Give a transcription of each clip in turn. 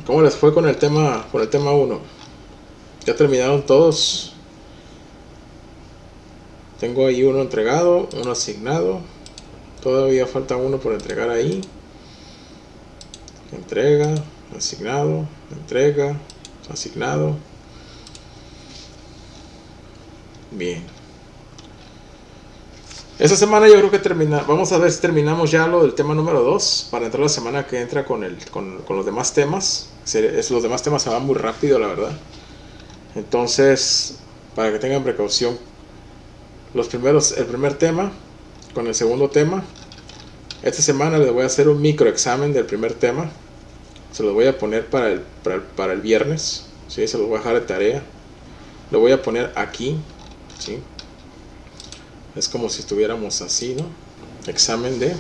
¿Cómo les fue con el tema uno? ¿Ya terminaron todos? Tengo ahí uno entregado, uno asignado. Todavía falta uno por entregar ahí. Entrega, asignado, entrega, asignado. Bien. Esta semana yo creo que vamos a ver si terminamos ya lo del tema número 2 para entrar la semana que entra con los demás temas. Los demás temas se van muy rápido, la verdad. Entonces, para que tengan precaución, el primer tema con el segundo tema. Esta semana les voy a hacer un microexamen del primer tema. Se los voy a poner para el viernes. ¿Sí? Se los voy a dejar de tarea. Lo voy a poner aquí. ¿Sí? Es como si estuviéramos así, ¿no? Examen de...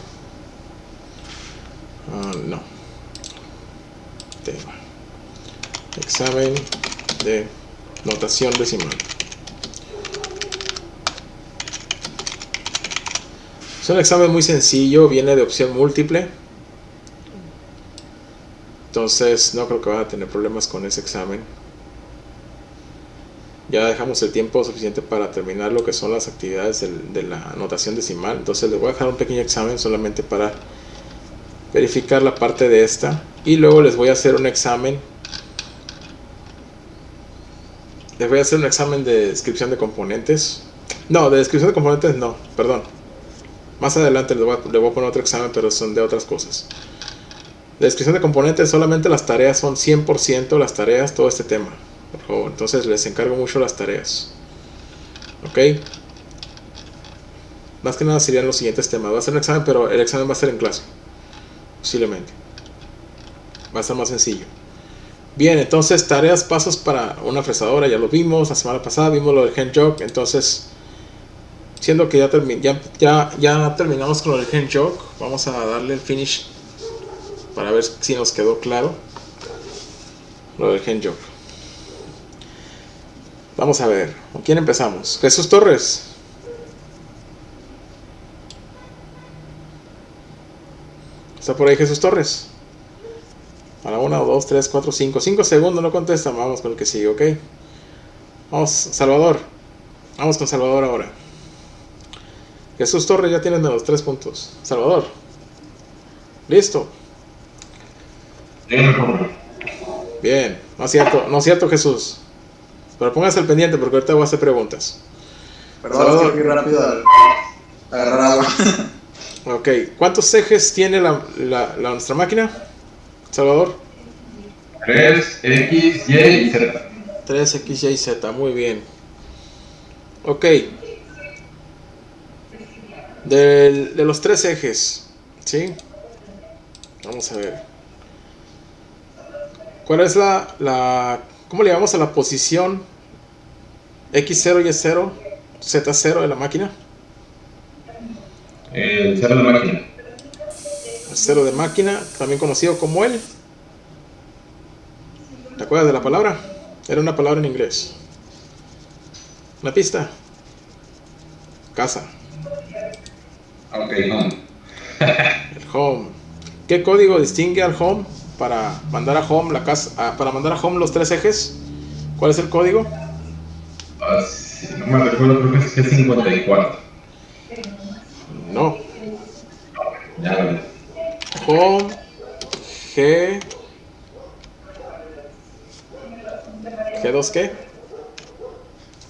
no. Tema. Examen de notación decimal. Es un examen muy sencillo, viene de opción múltiple. Entonces no creo que van a tener problemas con ese examen. Ya dejamos el tiempo suficiente para terminar lo que son las actividades de la notación decimal. Entonces les voy a dejar un pequeño examen solamente para verificar la parte de esta. Y luego les voy a hacer un examen. Les voy a hacer un examen de descripción de componentes. No, de descripción de componentes no, perdón. Más adelante le voy a poner otro examen, pero son de otras cosas. De descripción de componentes, solamente las tareas son 100% las tareas, todo este tema. Por favor, entonces les encargo mucho las tareas. Ok. Más que nada serían los siguientes temas. Va a ser un examen, pero el examen va a ser en clase. Posiblemente. Va a ser más sencillo. Bien, entonces tareas, pasos para una fresadora, ya lo vimos. La semana pasada vimos lo del hand jog. Entonces, siendo que ya terminamos con lo del hand jog, vamos a darle el finish para ver si nos quedó claro lo del hand jog. Vamos a ver, ¿con quién empezamos? Jesús Torres. ¿Está por ahí Jesús Torres? A la 1, 2, 3, 4, 5. 5 segundos, no contesta. Vamos con el que sigue, ¿ok? Vamos, Salvador. Vamos con Salvador ahora. Jesús Torres ya tiene los 3 puntos. Salvador. ¿Listo? Bien. No es cierto Jesús. Pero póngase al pendiente porque ahorita voy a hacer preguntas. Perdón, Salvador. Es que fui rápido al agarrar agua. Ok. ¿Cuántos ejes tiene nuestra máquina? Salvador. 3, X, Y y Z. 3, X, Y, Z. Muy bien. Ok. De los 3 ejes. ¿Sí? Vamos a ver. ¿Cuál es ¿cómo le llamamos a la posición X0, Y0, Z0 de la máquina? El cero de máquina. El cero de máquina, también conocido como el... ¿Te acuerdas de la palabra? Era una palabra en inglés. ¿Una pista? Casa. Ok, home. El home. ¿Qué código distingue al home para mandar a home la casa, para mandar a home los 3 ejes? ¿Cuál es el código? Si no me recuerdo, creo que es G54. No. Ya lo vi. Home G... ¿G2 qué?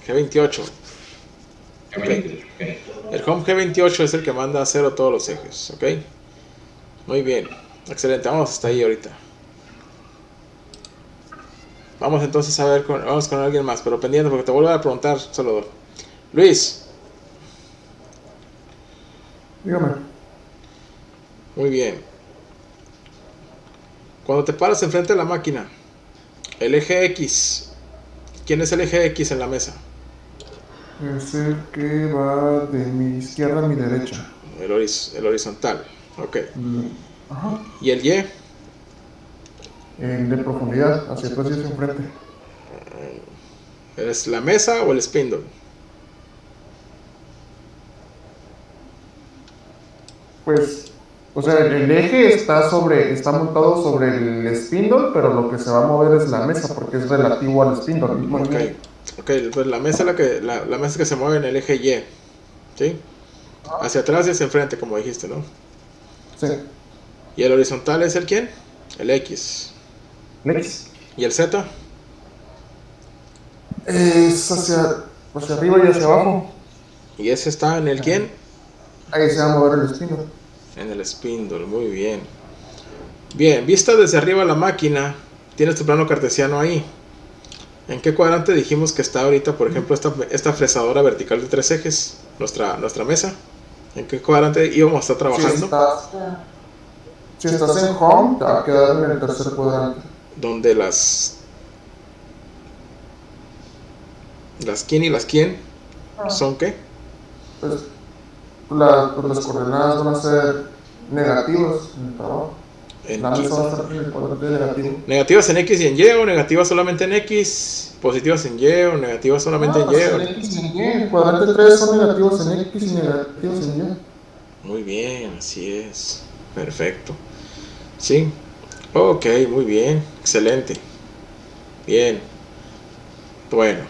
G28. Okay. El home G28 es el que manda a cero todos los ejes, ¿ok? Muy bien, excelente, vamos hasta ahí ahorita. Vamos entonces a ver, vamos con alguien más, pero pendiente porque te vuelvo a preguntar, Salvador. Luis. Dígame. Muy bien. Cuando te paras enfrente de la máquina, el eje X, ¿quién es el eje X en la mesa? Es el que va de mi izquierda a mi derecha. El horizontal, ok. Ajá. ¿Y el Y? El de profundidad, hacia atrás y hacia enfrente. ¿Es la mesa o el spindle? Pues O sea, el eje está montado sobre el spindle, pero lo que se va a mover es la mesa porque es relativo al spindle, el Ok, movimiento. ok, pues la mesa la mesa que se mueve en el eje Y, ¿sí? Hacia atrás y hacia enfrente, como dijiste, ¿no? Sí, ¿Y el horizontal es el quién? El X. el X. ¿Y el Z? Es hacia arriba y hacia abajo. ¿Y ese está en el quién? Ahí se va a mover el spindle. En el spindle, muy bien. Bien, vista desde arriba la máquina, tienes tu plano cartesiano ahí. ¿En qué cuadrante dijimos que está ahorita, por ejemplo, esta fresadora vertical de 3 ejes? Nuestra mesa. ¿En qué cuadrante íbamos a estar Si trabajando? si estás en home, te va a quedar en el tercer cuadrante. Donde las quién y las quién son qué? Pues, las coordenadas van a ser negativas en el trabajo. En La mesa va a estar en el cuadrante negativo. ¿Negativas en X y en Y o negativas solamente en X? ¿Positivas en Y o negativas solamente en Y? En X y en Y. El cuadrante 3 son negativos en X y negativos en Y. Muy bien, así es. Perfecto. Sí. Ok, muy bien. Excelente. Bien. Bueno.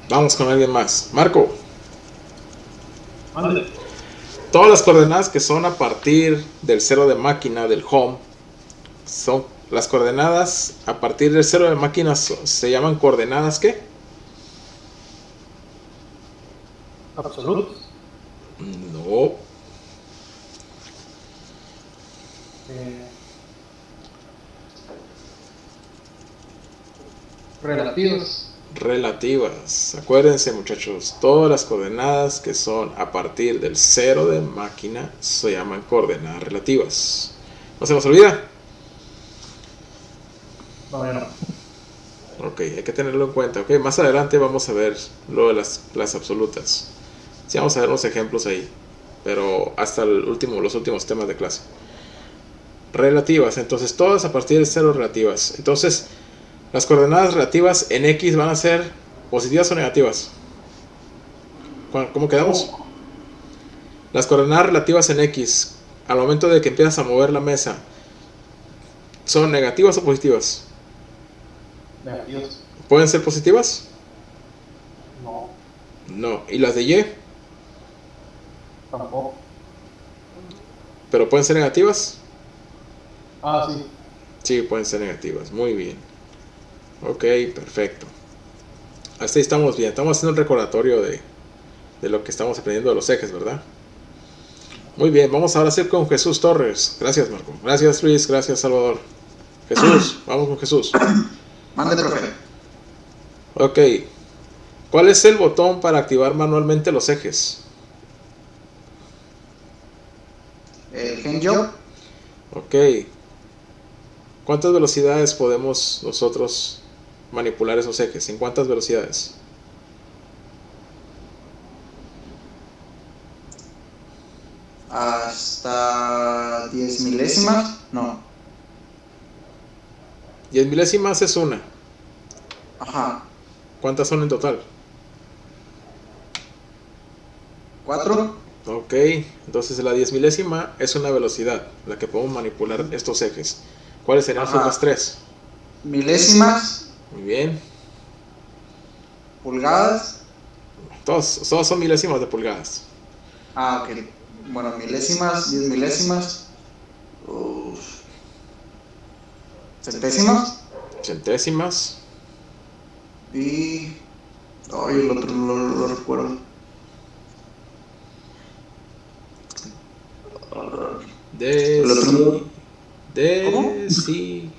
Vamos con alguien más. Marco. Mande. Todas las coordenadas que son a partir del cero de máquina, del home, son las coordenadas a partir del cero de máquina se llaman coordenadas ¿qué? Absolutos. No. Relativos. Relativas. Acuérdense, muchachos, todas las coordenadas que son a partir del cero de máquina se llaman coordenadas relativas. ¿No se nos olvida? No, ya no. Ok, hay que tenerlo en cuenta. Ok, más adelante vamos a ver lo de las absolutas. Sí, vamos a ver unos ejemplos ahí, pero hasta los últimos temas de clase. Relativas, entonces todas a partir del cero relativas. Entonces, las coordenadas relativas en X van a ser positivas o negativas. ¿Cómo quedamos? Las coordenadas relativas en X, al momento de que empiezas a mover la mesa, ¿son negativas o positivas? Negativos. ¿Pueden ser positivas? No, No. ¿Y las de Y? tampoco. ¿Pero pueden ser negativas? Ah, sí. Sí, pueden ser negativas. Muy bien. Ok, perfecto. Hasta ahí estamos bien. Estamos haciendo un recordatorio de lo que estamos aprendiendo de los ejes, ¿verdad? Muy bien, vamos ahora a hacer con Jesús Torres. Gracias, Marco. Gracias, Luis. Gracias, Salvador. Jesús, vamos con Jesús. Mande, profe. Ok. ¿Cuál es el botón para activar manualmente los ejes? El hand job. Ok. ¿Cuántas velocidades podemos nosotros manipular esos ejes? ¿En cuántas velocidades? Hasta 10 milésimas. No. 10 milésimas es una. Ajá. ¿Cuántas son en total? 4. Ok, entonces la 10 milésima es una velocidad, la que podemos manipular estos ejes. ¿Cuáles serían las Ajá. otras tres? Milésimas. Muy bien. Pulgadas. Todos son milésimas de pulgadas. Ah, ok. Bueno, milésimas, 10 milésimas. Centésimas. Centésimas. Y. Ay, el otro no lo recuerdo. El otro no. Deci.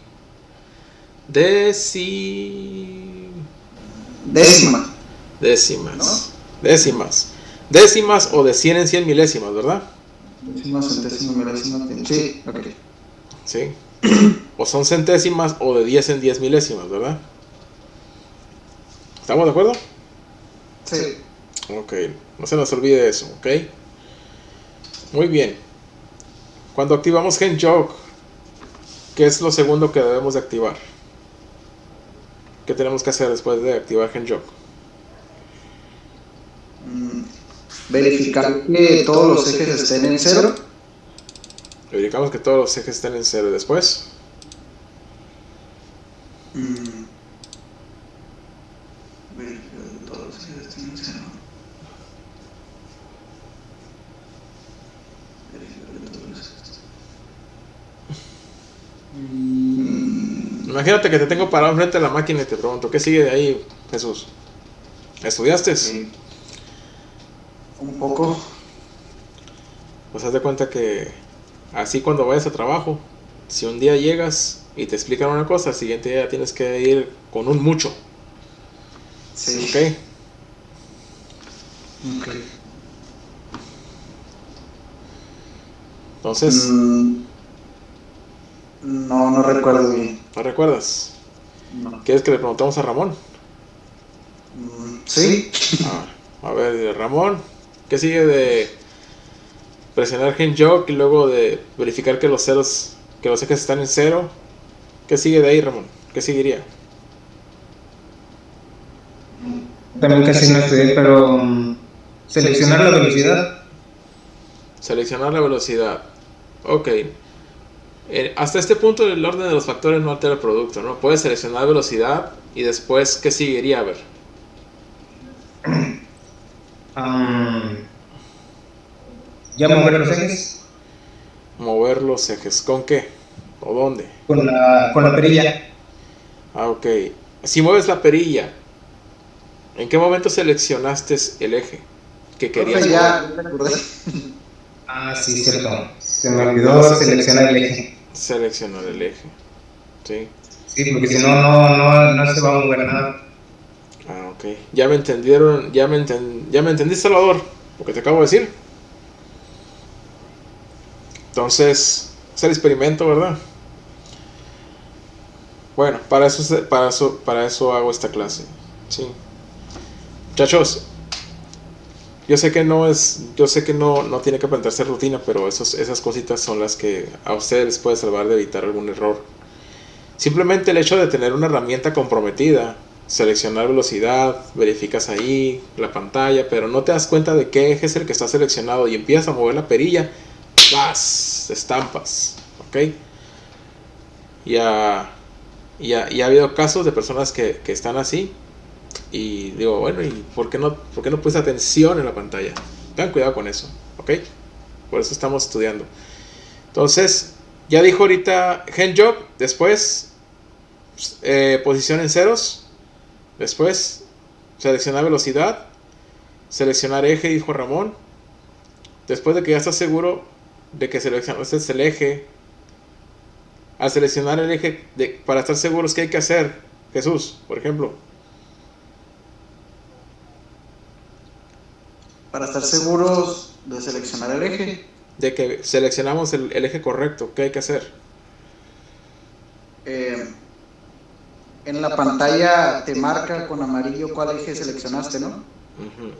Décimas. Décimas. ¿No? Décimas. Décimas o de 100 en 100 milésimas, ¿verdad? Décimas, centésimas, milésimas. Sí, ok. Sí. O son centésimas o de 10 en 10 milésimas, ¿verdad? ¿Estamos de acuerdo? Sí. Ok, no se nos olvide eso, ¿ok? Muy bien. Cuando activamos HandJog, ¿qué es lo segundo que debemos de activar? ¿Qué tenemos que hacer después de activar HandJog? Verificar que todos los ejes estén en cero. Verificamos que todos los ejes estén en 0. Después, Verificar que todos los ejes estén en 0. Verificar que todos los ejes imagínate que te tengo parado enfrente de la máquina y te pregunto, ¿qué sigue de ahí, Jesús? ¿Estudiaste? Sí. Un poco. Pues haz de cuenta que así cuando vayas a trabajo, si un día llegas y te explican una cosa, al siguiente día tienes que ir con un mucho. Sí. ¿Ok? Ok. Entonces, No recuerdo bien. ¿no recuerdas? No. ¿Quieres que le preguntamos a Ramón? Sí. A ver, Ramón, ¿qué sigue de presionar Hand Joke y luego de verificar que los ejes están en 0? ¿Qué sigue de ahí, Ramón? ¿Qué seguiría? También casi no estudié, pero seleccionar la velocidad. Seleccionar la velocidad. Ok. Hasta este punto el orden de los factores no altera el producto, ¿no? Puedes seleccionar velocidad y después, ¿qué seguiría? A ver. Ya mover los ejes Mover los ejes. ¿Con qué? ¿O dónde? con la perilla. Ok. Si mueves la perilla, ¿en qué momento seleccionaste el eje que querías Profe, mover? ya me acordé. Sí, cierto. Se me olvidó seleccionar el eje. Seleccionar el eje. Sí. Sí, porque si no se va a mover nada. Ok. Ya me entendieron, ya me entendiste, Salvador, lo que te acabo de decir. Entonces, es el experimento, ¿verdad? Bueno, para eso hago esta clase. Sí. Muchachos, yo sé que no tiene que aprenderse rutina, pero esas cositas son las que a ustedes les puede salvar de evitar algún error. Simplemente el hecho de tener una herramienta comprometida, seleccionar velocidad, verificas ahí la pantalla, pero no te das cuenta de qué eje es el que está seleccionado y empiezas a mover la perilla, ¡vas! Estampas, ¿ok? Ya ha habido casos de personas que están así y digo, bueno, ¿y por qué no puse atención en la pantalla? Tengan cuidado con eso, ¿ok? Por eso estamos estudiando. Entonces, ya dijo ahorita hand job, después posición en ceros, después seleccionar velocidad, seleccionar eje, dijo Ramón. Después de que ya estás seguro de que seleccionaste el eje, al seleccionar el eje, para estar seguros, ¿qué hay que hacer, Jesús, por ejemplo? Para estar seguros de seleccionar el eje, De que seleccionamos el eje correcto, ¿qué hay que hacer? en la pantalla te marca con amarillo cuál eje seleccionaste, ¿no?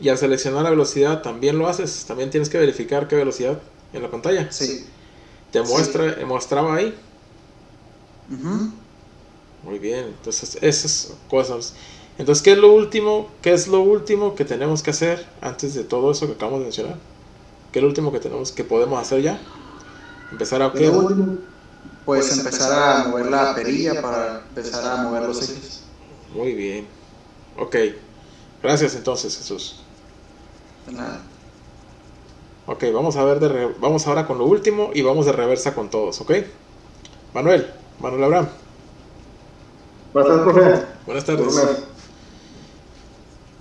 Y al seleccionar la velocidad también lo haces, también tienes que verificar qué velocidad en la pantalla. Sí. Te mostraba ahí. Muy bien, entonces esas cosas. Entonces, ¿qué es lo último que tenemos que hacer antes de todo eso que acabamos de mencionar? ¿Qué es lo último que podemos hacer ya? Empezar a qué? Pues empezar a mover la perilla para empezar a mover los ejes. Muy bien. Ok. Gracias entonces, Jesús. De nada. Ok, vamos ahora con lo último y vamos de reversa con todos, ¿ok? Manuel Abraham. Buenas tardes, profe. Buenas tardes. Lunes.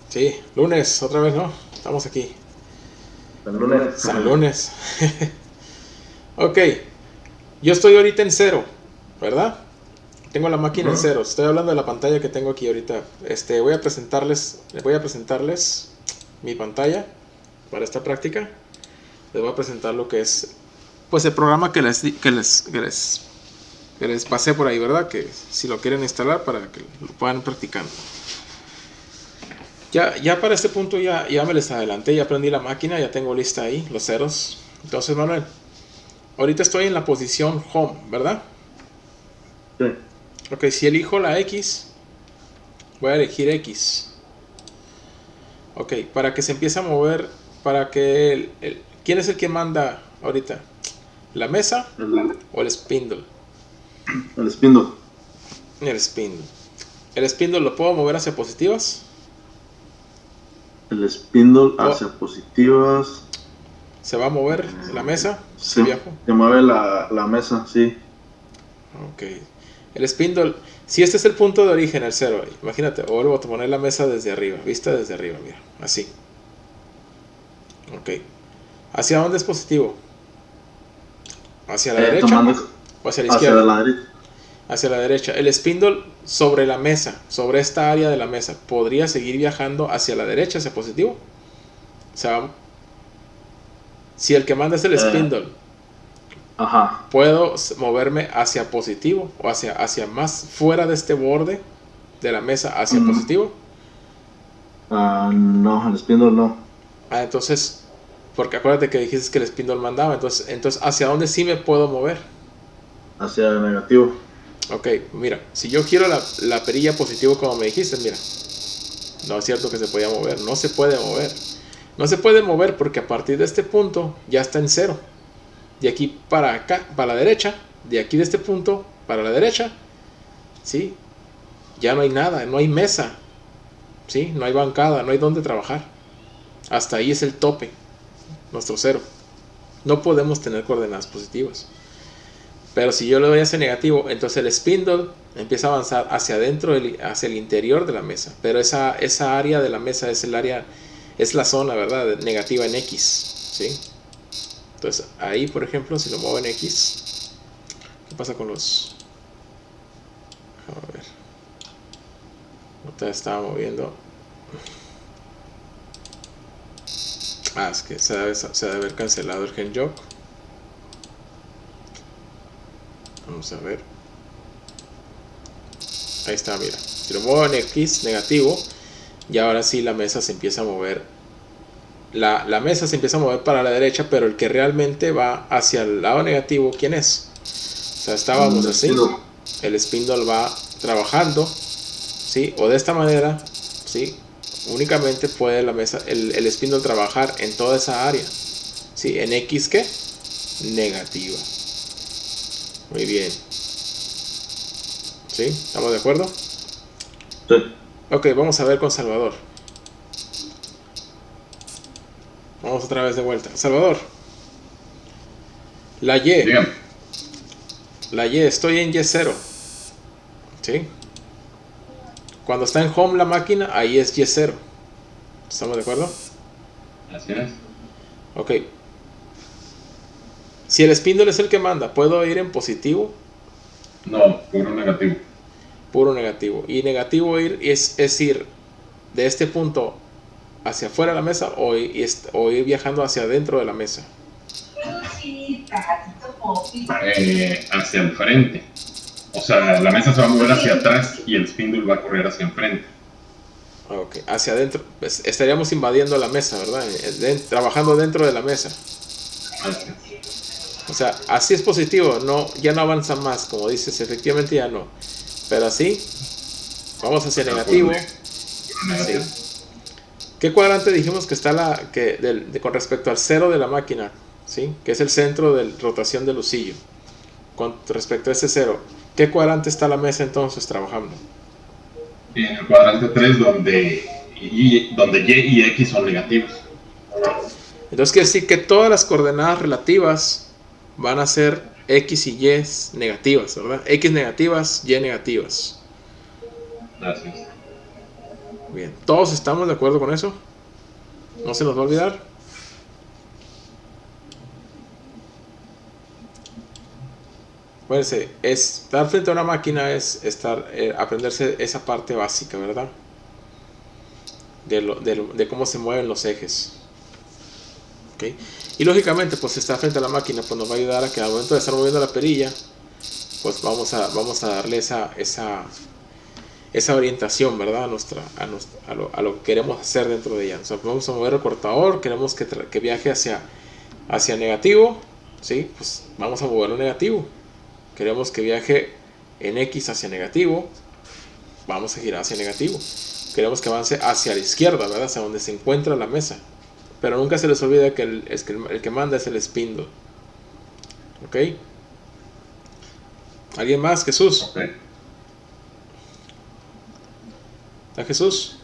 Sí, lunes, otra vez, ¿no? Estamos aquí. El lunes. San lunes. Ok, yo estoy ahorita en 0, ¿verdad? Tengo la máquina en 0. Estoy hablando de la pantalla que tengo aquí ahorita. Voy a presentarles mi pantalla para esta práctica. Les voy a presentar lo que es, pues, el programa que les pasé por ahí, ¿verdad? Que si lo quieren instalar para que lo puedan practicar. Ya para este punto ya me les adelanté, ya aprendí la máquina, ya tengo lista ahí los ceros. Entonces, Manuel, ahorita estoy en la posición home, ¿verdad? Sí. Ok, si elijo la X, voy a elegir X. Ok, para que se empiece a mover, ¿quién es el que manda ahorita? ¿La mesa El, o el spindle? el spindle. El spindle. ¿El spindle lo puedo mover hacia positivas? El spindle hacia positivas. ¿Se va a mover la mesa si Se, viajo? se mueve la mesa, sí. Ok. El spindle, si este es el punto de origen, el 0, imagínate, o vuelvo a poner la mesa desde arriba, vista desde arriba, mira, así. Ok. ¿Hacia dónde es positivo? ¿Hacia la derecha Tomando o hacia la hacia izquierda? la derecha. Hacia la derecha. El spindle sobre la mesa, sobre esta área de la mesa, ¿podría seguir viajando hacia la derecha, hacia positivo? O sea, si el que manda es el spindle, Ajá. ¿puedo moverme hacia positivo o hacia más fuera de este borde de la mesa, hacia positivo? No, el spindle no. Entonces, porque acuérdate que dijiste que el spindle mandaba, entonces ¿hacia dónde sí me puedo mover? Hacia el negativo. Ok, mira, si yo quiero la perilla positivo como me dijiste, mira, no es cierto que se podía mover, no se puede mover. No se puede mover porque a partir de este punto ya está en 0. De aquí para acá, para la derecha, de aquí de este punto para la derecha, ¿sí? Ya no hay nada, no hay mesa, ¿sí? No hay bancada, no hay donde trabajar. Hasta ahí es el tope, nuestro 0. No podemos tener coordenadas positivas. Pero si yo le doy hacia negativo, entonces el spindle empieza a avanzar hacia adentro, hacia el interior de la mesa. Pero esa área de la mesa es el área, es la zona, ¿verdad? Negativa en X, ¿sí? Entonces ahí, por ejemplo, si lo muevo en X, ¿qué pasa con los? A ver. Ahorita estaba moviendo. Es que se debe haber cancelado el GenJob. Vamos a ver. Ahí está, mira. Si lo muevo en X negativo, y ahora sí la mesa se empieza a mover. La mesa se empieza a mover para la derecha, pero el que realmente va hacia el lado negativo, ¿quién es? O sea, estábamos así. El spindle va trabajando, ¿sí? O de esta manera, ¿sí? Únicamente puede la mesa, el spindle trabajar en toda esa área, ¿sí? En X, ¿qué? Negativa. Muy bien. ¿Sí? ¿Estamos de acuerdo? Sí. Ok, vamos a ver con Salvador. Vamos otra vez de vuelta. Salvador. La Y. Dígame. La Y, estoy en Y0. ¿Sí? Cuando está en home la máquina, ahí es Y0. ¿Estamos de acuerdo? Así es. Ok. Si el spindle es el que manda, ¿puedo ir en positivo? No, puro negativo. Puro negativo. Y negativo es ir de este punto hacia afuera de la mesa o ir viajando hacia adentro de la mesa. Hacia el frente. O sea, la mesa se va a mover hacia atrás y el spindle va a correr hacia enfrente. Ok, hacia adentro. Pues estaríamos invadiendo la mesa, ¿verdad? Trabajando dentro de la mesa. Así es. O sea, así es positivo, no, ya no avanza más, como dices, efectivamente ya no. Pero así, vamos hacia negativo. ¿Sí? ¿Qué cuadrante dijimos que está con respecto al 0 de la máquina? ¿Sí? Que es el centro de rotación del lucillo. Con respecto a ese 0, ¿qué cuadrante está la mesa entonces trabajando? En el cuadrante 3 donde Y y X son negativos. Entonces quiere decir que todas las coordenadas relativas van a ser X y Y negativas, ¿verdad? X negativas, Y negativas. Así es. Bien, ¿todos estamos de acuerdo con eso? ¿No se nos va a olvidar? Acuérdense, estar frente a una máquina es aprenderse esa parte básica, ¿verdad? De cómo se mueven los ejes. ¿Okay? Y lógicamente, pues estar frente a la máquina pues nos va a ayudar a que al momento de estar moviendo la perilla, pues vamos a darle esa orientación, ¿verdad? A lo que queremos hacer dentro de ella. O sea, vamos a mover el cortador, queremos que viaje hacia negativo, ¿sí? Pues vamos a moverlo negativo. Queremos que viaje en X hacia negativo, vamos a girar hacia negativo. Queremos que avance hacia la izquierda, ¿verdad? Hacia donde se encuentra la mesa. Pero nunca se les olvida que el que manda es el spindle. ¿Ok? ¿Alguien más? Jesús. Ok. ¿Está Jesús?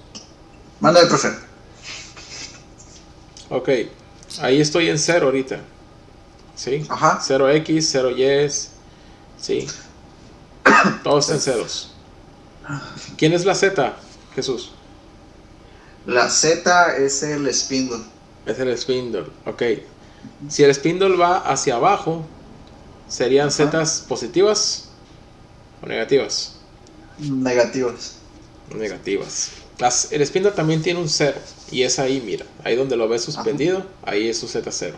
Manda el profe. Ok. Ahí estoy en 0 ahorita. ¿Sí? Ajá. 0x, 0y. ¿Sí? Todos en ceros. ¿Quién es la z, Jesús? La Z es el spindle. Es el spindle. Ok. Si el spindle va hacia abajo, ¿serían Ajá. zetas positivas o negativas? Negativas. Negativas. El spindle también tiene un 0 y es ahí, mira, ahí donde lo ves suspendido, ahí es su z0.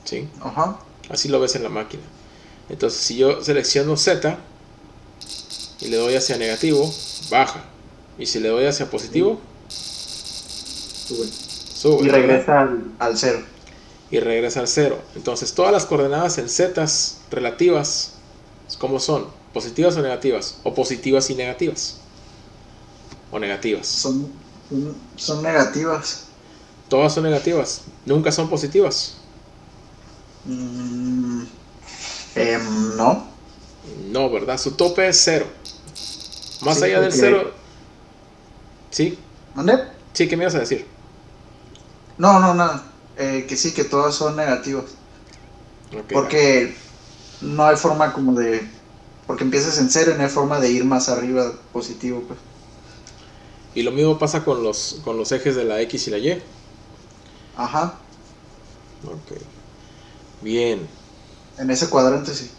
¿Sí? Ajá. Así lo ves en la máquina. Entonces, si yo selecciono z y le doy hacia negativo, baja. Y si le doy hacia positivo, sube. Y ¿verdad? regresa al 0. Y regresa al 0. Entonces, todas las coordenadas en zetas relativas, ¿cómo son? ¿Positivas o negativas? O positivas y negativas. O negativas. Son negativas. Todas son negativas. Nunca son positivas. No. No, ¿verdad? Su tope es 0. Más Sí, allá del porque- 0. ¿Sí? ¿Dónde? Sí, ¿qué me ibas a decir? No, nada. Que sí, que todas son negativas. Ok. Porque no hay forma como de... Porque empiezas en 0 y no hay forma de ir más arriba positivo, pues. Y lo mismo pasa con los ejes de la X y la Y. Ajá. Ok. Bien. En ese cuadrante sí.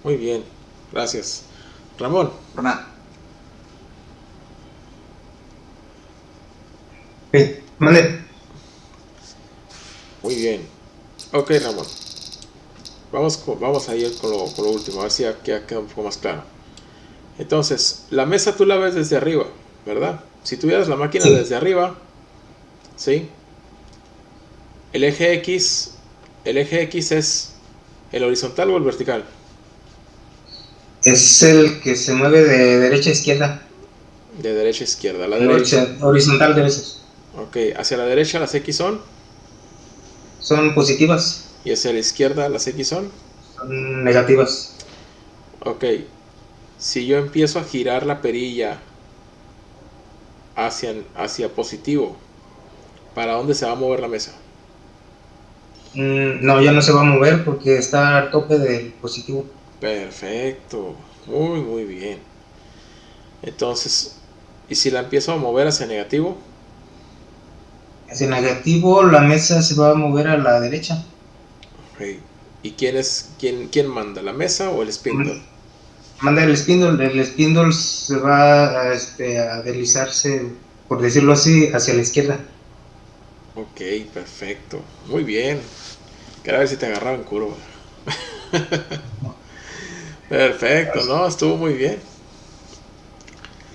Muy bien. Gracias. Ramón. Pero nada. Mande. Muy bien. Ok, Ramón. Vamos a ir con lo último, a ver si ya queda un poco más claro. Entonces, la mesa tú la ves desde arriba, ¿verdad? Si tuvieras la máquina Sí. desde arriba, ¿sí? El eje X es el horizontal o el vertical. Es el que se mueve de derecha a izquierda. De derecha a izquierda. La derecha. Horizontal de veces. Ok, hacia la derecha las X son Son positivas, y hacia la izquierda las X son. son negativas. Ok, si yo empiezo a girar la perilla hacia positivo, ¿para dónde se va a mover la mesa? No, ya no se va a mover porque está al tope del positivo. Perfecto, muy bien. Entonces, ¿y si la empiezo a mover hacia negativo? Hacia negativo, la mesa se va a mover a la derecha. Ok, ¿y quién manda, la mesa o el spindle? Manda el spindle se va a deslizarse, por decirlo así, hacia la izquierda. Ok, perfecto, muy bien. Quería ver si te agarraba en curva. Perfecto, no, estuvo muy bien.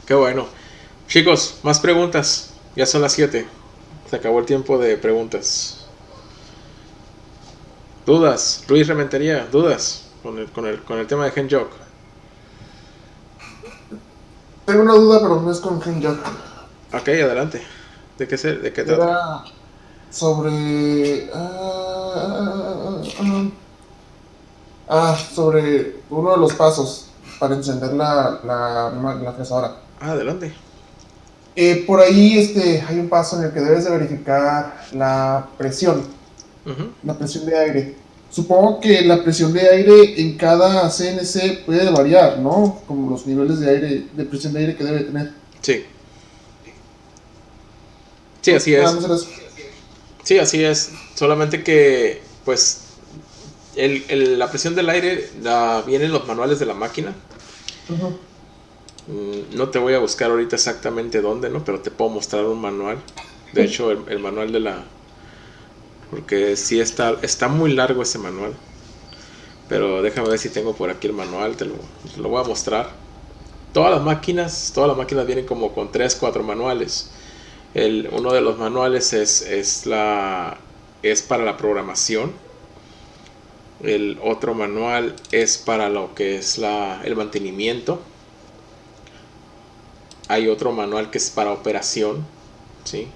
Qué bueno. Chicos, más preguntas. Ya son las 7. Se acabó el tiempo de preguntas. ¿Dudas? Luis Rementería, ¿dudas? Con el tema de Genjok. Tengo una duda, pero no es con Genjok. Ok, adelante. ¿De qué trata? Era sobre... sobre uno de los pasos para encender la fresadora. Adelante. Por ahí hay un paso en el que debes de verificar la presión de aire. Supongo que la presión de aire en cada CNC puede variar, ¿no? Como los niveles de presión de aire que debe tener. Sí. Sí, así es. Nada más era eso. Sí, así es. Solamente que, pues, la presión del aire viene en los manuales de la máquina. Ujú. No te voy a buscar ahorita exactamente dónde, ¿no? Pero te puedo mostrar un manual. De hecho, el manual de la... Porque sí está muy largo ese manual. Pero déjame ver si tengo por aquí el manual. Te lo voy a mostrar. Todas las máquinas vienen como con 3, 4 manuales. Uno de los manuales es para la programación. El otro manual es para lo que es el mantenimiento. Hay otro manual que es para operación, ¿sí?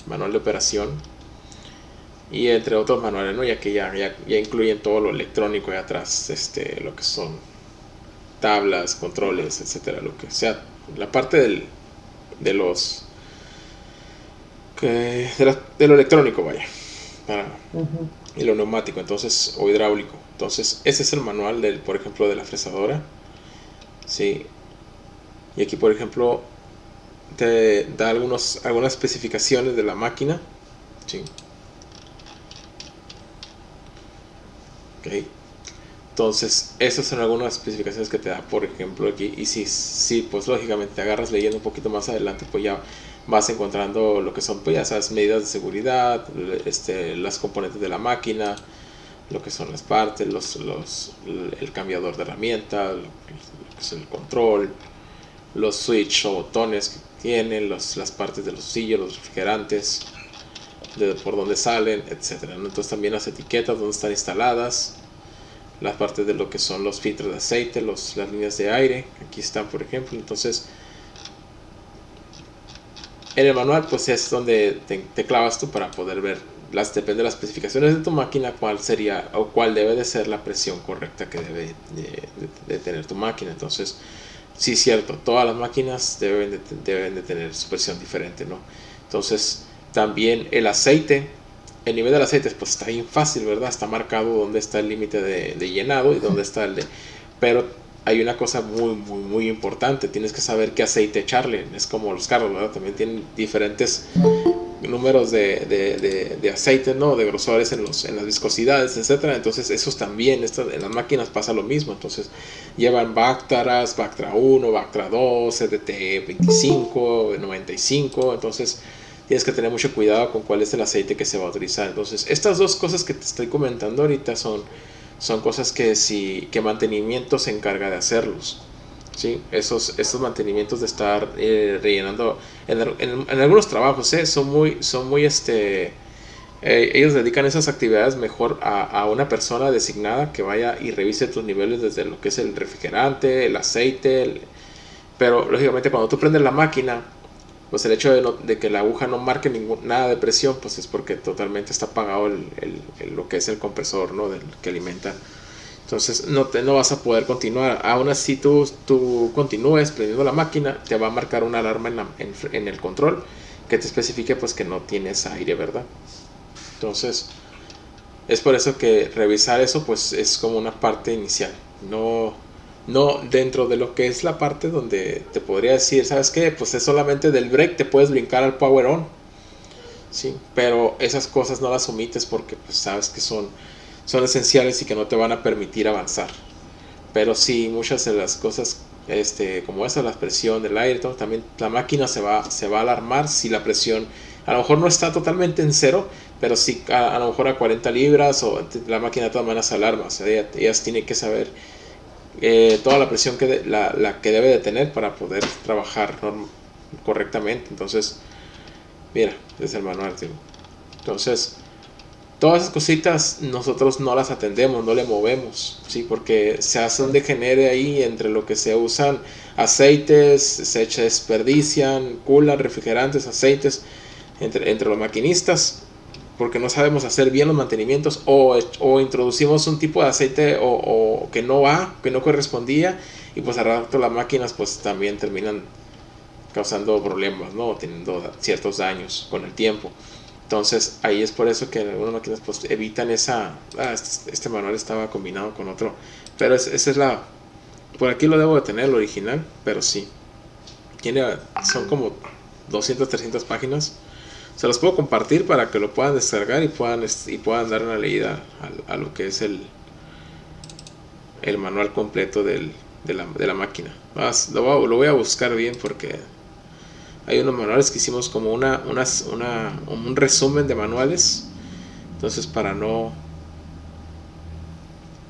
Manual de operación. y entre otros manuales, ¿no? Ya que ya incluyen todo lo electrónico de atrás, lo que son tablas, controles, etcétera, lo que sea, la parte de los de lo electrónico, vaya, y lo neumático, entonces, o hidráulico. Entonces, ese es el manual por ejemplo, de la fresadora, sí. Y aquí, por ejemplo, te da algunas especificaciones de la máquina, sí. Okay. Entonces, esas son algunas especificaciones que te da, por ejemplo, aquí. Y si pues lógicamente te agarras leyendo un poquito más adelante, pues ya vas encontrando lo que son, pues ya sabes, medidas de seguridad, las componentes de la máquina, lo que son las partes, el cambiador de herramienta, lo que es el control, los switch o botones que tienen, las partes de los sillos, los refrigerantes, por donde salen, etcétera, ¿no? Entonces también las etiquetas, donde están instaladas, las partes de lo que son los filtros de aceite, las líneas de aire, aquí están, por ejemplo. Entonces, en el manual pues es donde te clavas tú para poder ver, depende de las especificaciones de tu máquina, cuál sería o cuál debe de ser la presión correcta que debe de tener tu máquina. Entonces, sí, cierto, todas las máquinas deben de tener su presión diferente, ¿no? Entonces, también el aceite, el nivel del aceite pues está bien fácil, ¿verdad? Está marcado dónde está el límite de llenado y dónde está pero hay una cosa muy, muy, muy importante. Tienes que saber qué aceite echarle. Es como los carros, ¿verdad? También tienen diferentes números de aceite, ¿no? De grosores en las viscosidades, etcétera. Entonces esos también, en las máquinas pasa lo mismo. Entonces llevan Bactaras, Bactra 1, Bactra 2, CDT 25, 95. Entonces tienes que tener mucho cuidado con cuál es el aceite que se va a utilizar. Entonces, estas dos cosas que te estoy comentando ahorita son cosas que mantenimiento se encarga de hacerlos, ¿sí? Esos mantenimientos de estar rellenando en algunos trabajos, son muy ellos dedican esas actividades mejor a una persona designada que vaya y revise tus niveles desde lo que es el refrigerante, el aceite, pero lógicamente cuando tú prendes la máquina, pues el hecho de que la aguja no marque nada de presión, pues es porque totalmente está apagado lo que es el compresor, ¿no? Que alimenta. Entonces no vas a poder continuar. Aún así tú continúes prendiendo la máquina, te va a marcar una alarma en el control que te especifique pues que no tienes aire, ¿verdad? Entonces es por eso que revisar eso pues es como una parte inicial, no dentro de lo que es la parte donde te podría decir, ¿sabes qué? Pues es solamente del break, te puedes brincar al power on, ¿sí? Pero esas cosas no las omites porque pues sabes que son esenciales y que no te van a permitir avanzar. Pero sí, muchas de las cosas como esa, la presión del aire, todo, también la máquina se va a alarmar si la presión a lo mejor no está totalmente en cero, pero sí a lo mejor a 40 libras, o la máquina de todas maneras se alarma. O sea, ellas tienen que saber toda la presión la que debe de tener para poder trabajar correctamente. Entonces, mira, es el manual, tío. Entonces, todas esas cositas nosotros no las atendemos, no le movemos, ¿sí? Porque se hace un degenere ahí entre lo que se usan aceites, se desperdician, culan, refrigerantes, aceites entre los maquinistas, porque no sabemos hacer bien los mantenimientos, o introducimos un tipo de aceite o que no correspondía, y pues al rato las máquinas pues también terminan causando problemas, ¿no? Teniendo ciertos daños con el tiempo. Entonces ahí es por eso que algunas máquinas pues evitan este manual estaba combinado con otro, pero esa es por aquí lo debo de tener el original, pero sí son como 200, 300 páginas. Se los puedo compartir para que lo puedan descargar y puedan dar una leída a lo que es el manual completo de la máquina. Lo voy a buscar bien porque hay unos manuales que hicimos como un resumen de manuales. Entonces para no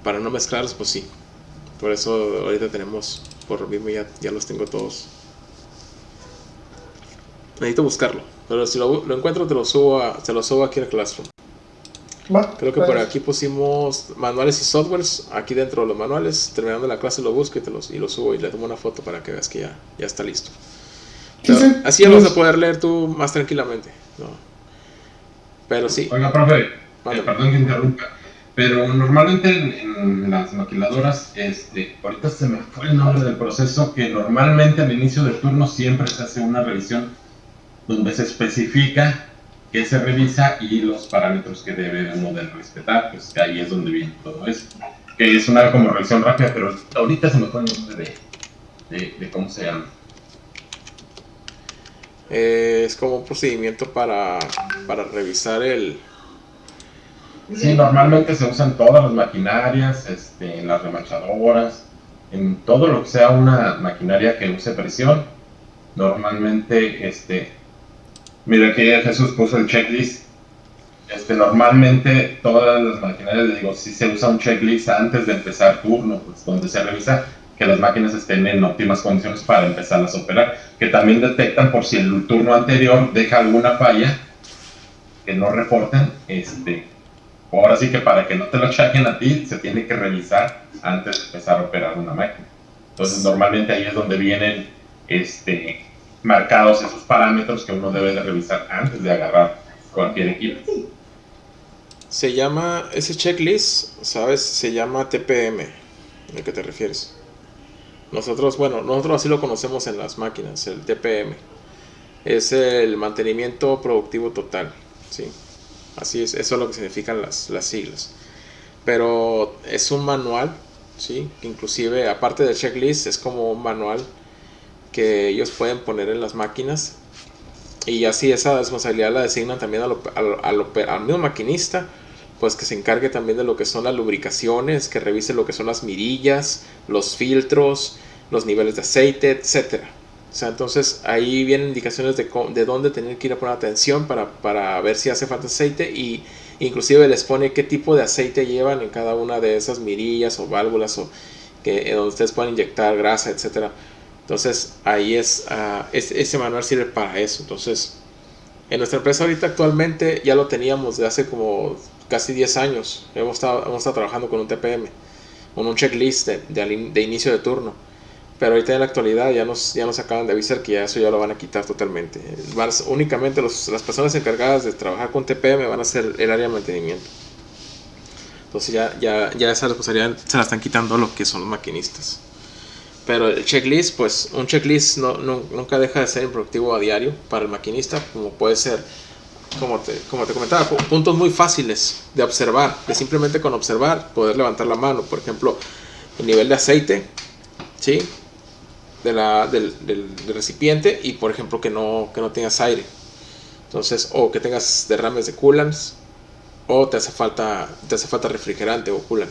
mezclarlos, pues sí. Por eso ahorita tenemos, por lo mismo ya los tengo todos. Necesito buscarlo, pero si lo encuentro te lo subo aquí al Classroom. Creo que por aquí pusimos manuales y softwares. Aquí dentro de los manuales, terminando la clase lo busco y lo subo y le tomo una foto para que veas que ya está listo. Pero así ya lo vas a poder leer tú más tranquilamente, ¿no? Pero sí. Oiga, profe, Mándame. Perdón que interrumpa, pero normalmente en las maquiladoras, ahorita se me fue el nombre del proceso, que normalmente al inicio del turno siempre se hace una revisión donde se especifica qué se revisa y los parámetros que debe uno de respetar, pues que ahí es donde viene todo eso. Que es una como revisión rápida, pero ahorita se me fue el nombre de cómo se llama. Es como un procedimiento para revisar el... Sí, normalmente se usan todas las maquinarias, en las remachadoras, en todo lo que sea una maquinaria que use presión. Normalmente, mira aquí Jesús puso el checklist. Normalmente todas las maquinarias, le digo, si se usa un checklist antes de empezar turno, pues donde se revisa que las máquinas estén en óptimas condiciones para empezarlas a operar, que también detectan por si el turno anterior deja alguna falla, que no reporten, ahora sí que para que no te lo achaquen a ti, se tiene que revisar antes de empezar a operar una máquina. Entonces normalmente ahí es donde vienen marcados esos parámetros que uno debe de revisar antes de agarrar cualquier equipo. Se llama, ese checklist, ¿sabes? Se llama TPM, ¿a qué te refieres? Nosotros así lo conocemos en las máquinas, el TPM. Es el mantenimiento productivo total, ¿sí? Así es, eso es lo que significan las siglas. Pero es un manual, ¿sí? Que inclusive, aparte del checklist, es como un manual que ellos pueden poner en las máquinas. Y así esa responsabilidad la designan también al mismo maquinista, pues que se encargue también de lo que son las lubricaciones, que revise lo que son las mirillas, los filtros, los niveles de aceite, etcétera. O sea, entonces ahí vienen indicaciones de dónde tener que ir a poner atención para ver si hace falta aceite, y inclusive les pone qué tipo de aceite llevan en cada una de esas mirillas o válvulas, o donde ustedes pueden inyectar grasa, etcétera. Entonces ahí ese manual sirve para eso. Entonces en nuestra empresa ahorita actualmente ya lo teníamos de hace como casi 10 años. Hemos estado trabajando con un TPM, con un checklist de inicio de turno. Pero ahorita en la actualidad ya nos acaban de avisar que eso ya lo van a quitar totalmente. Únicamente las personas encargadas de trabajar con TPM van a ser el área de mantenimiento. Entonces ya esa responsabilidad se la están quitando lo que son los maquinistas. Pero el checklist, pues un checklist nunca deja de ser improductivo a diario para el maquinista, como puede ser, como te comentaba, puntos muy fáciles de observar, de simplemente con observar poder levantar la mano. Por ejemplo, el nivel de aceite, ¿sí? del recipiente, y por ejemplo que no tengas aire. Entonces, o que tengas derrames de coolants, o te hace falta refrigerante o coolant,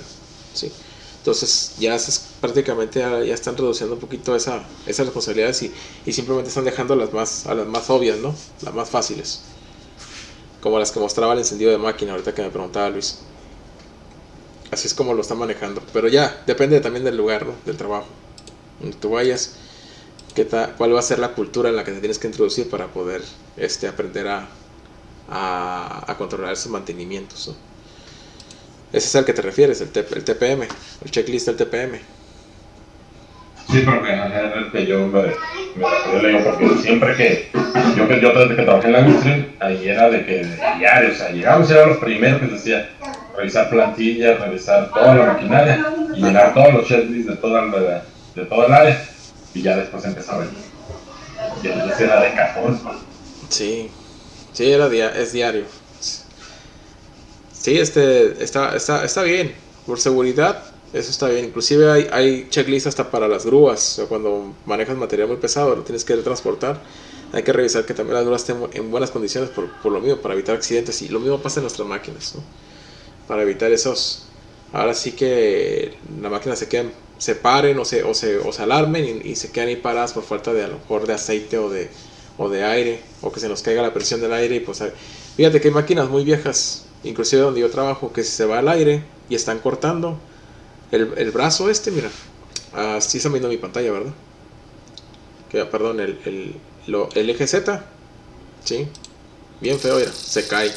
¿sí? Entonces ya prácticamente ya están reduciendo un poquito esas responsabilidades, y simplemente están dejando a las más obvias, ¿no? Las más fáciles, como las que mostraba el encendido de máquina ahorita que me preguntaba Luis. Así es como lo están manejando, pero ya depende también del lugar, ¿no? Del trabajo donde tú vayas, cuál va a ser la cultura en la que te tienes que introducir para poder aprender a controlar esos mantenimientos, ¿no? Ese es al que te refieres, el TPM, el checklist del TPM. Sí, porque yo me leo, porque siempre que yo desde que trabajé en la industria, ahí era de que diario, o sea, llegamos y era lo primero que se hacía, revisar plantillas, revisar toda la maquinaria y llenar todos los checklists de toda el área, y ya después empezaba ya era de cajón. Sí, es diario. Sí, está bien. Por seguridad, eso está bien. Inclusive hay checklists hasta para las grúas. O sea, cuando manejas material muy pesado, lo tienes que transportar, hay que revisar que también las grúas estén en buenas condiciones por lo mismo, para evitar accidentes. Y lo mismo pasa en nuestras máquinas, ¿no? Para evitar esos. Ahora sí que la máquina se paren o se alarmen y se quedan ahí paradas por falta de, a lo mejor, de aceite o de aire, o que se nos caiga la presión del aire. Y pues fíjate que hay máquinas muy viejas, inclusive donde yo trabajo, que si se va al aire y están cortando el brazo mira, así está viendo mi pantalla, ¿verdad? Perdón, el eje Z, ¿sí? Bien feo, mira, se cae.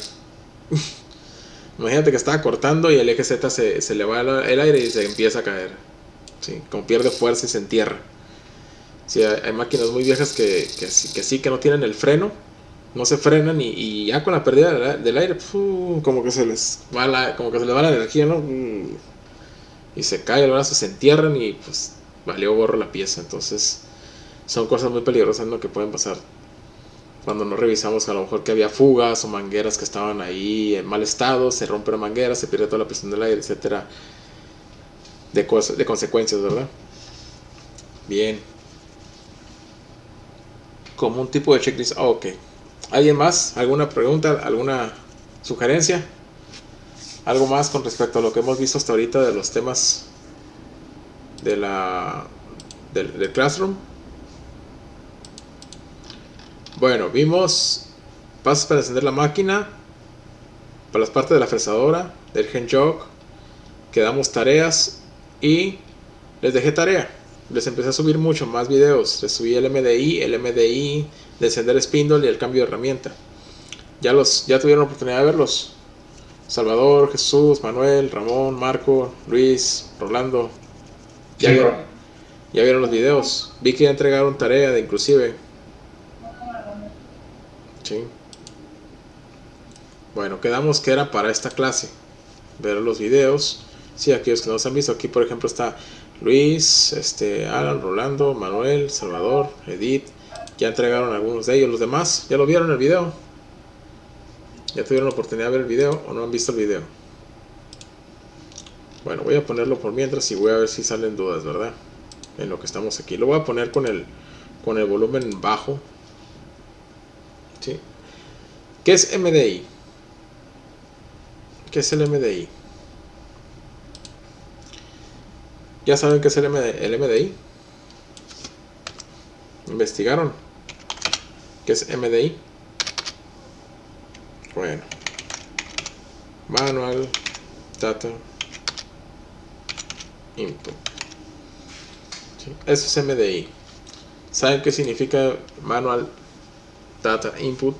Imagínate que estaba cortando y el eje Z se le va el aire y se empieza a caer, ¿sí? Como pierde fuerza y se entierra. Sí, hay máquinas muy viejas que no tienen el freno, no se frenan y ya con la pérdida del aire, como que se les va la energía, ¿no? Y se cae el brazo, se entierran y pues valió gorro la pieza. Entonces son cosas muy peligrosas, ¿no?, que pueden pasar cuando no revisamos a lo mejor que había fugas o mangueras que estaban ahí en mal estado, se rompe la manguera, se pierde toda la presión del aire, etcétera, de consecuencias, ¿verdad? Bien. Como un tipo de checklist. Ok. ¿Alguien más? ¿Alguna pregunta? ¿Alguna sugerencia? ¿Algo más con respecto a lo que hemos visto hasta ahorita de los temas de del Classroom? Bueno, vimos pasos para encender la máquina, para las partes de la fresadora, del hand jog, quedamos tareas y les dejé tarea. Les empecé a subir mucho más videos. Les subí el MDI, de encender spindle y el cambio de herramienta. Ya tuvieron la oportunidad de verlos. Salvador, Jesús, Manuel, Ramón, Marco, Luis, Rolando. Ya vieron los videos. Vi que ya entregaron tarea de inclusive. Sí. Bueno, quedamos que era para esta clase ver los videos. Sí, aquellos que no se han visto. Aquí por ejemplo está Luis, Alan, Rolando, Manuel, Salvador, Edith. Ya entregaron algunos de ellos. Los demás ya lo vieron el video. Ya tuvieron la oportunidad de ver el video o no han visto el video. Bueno, voy a ponerlo por mientras y voy a ver si salen dudas, ¿verdad? En lo que estamos aquí. Lo voy a poner con el volumen bajo. ¿Sí? ¿Qué es MDI? ¿Qué es el MDI? ¿Ya saben qué es el MDI? ¿Investigaron? ¿Qué es MDI? Bueno. Manual Data Input. ¿Sí? Eso es MDI. ¿Saben qué significa Manual Data Input?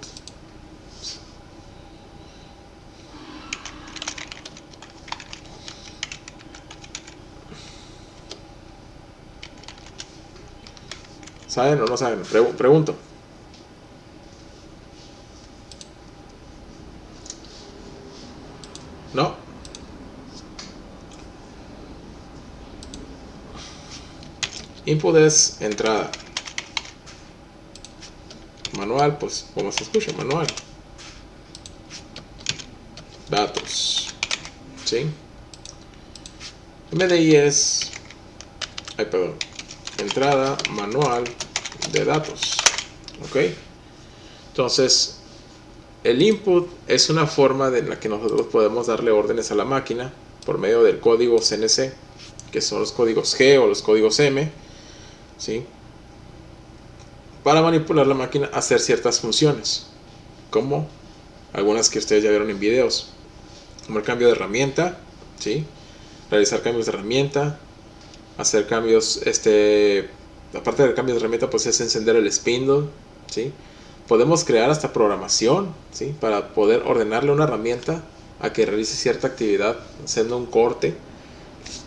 ¿Saben o no saben? Pregunto. ¿No? Input es entrada. Manual, pues como se escucha, manual. Datos. ¿Sí? MDI es... entrada manual de datos. ¿Ok? Entonces, el input es una forma en la que nosotros podemos darle órdenes a la máquina por medio del código CNC, que son los códigos G o los códigos M, ¿sí?, para manipular la máquina a hacer ciertas funciones, como algunas que ustedes ya vieron en videos, como el cambio de herramienta, ¿sí?, realizar cambios de herramienta, hacer cambios, aparte del cambio de herramienta, pues es encender el spindle, ¿sí? Podemos crear hasta programación, ¿sí?, para poder ordenarle a una herramienta a que realice cierta actividad, haciendo un corte,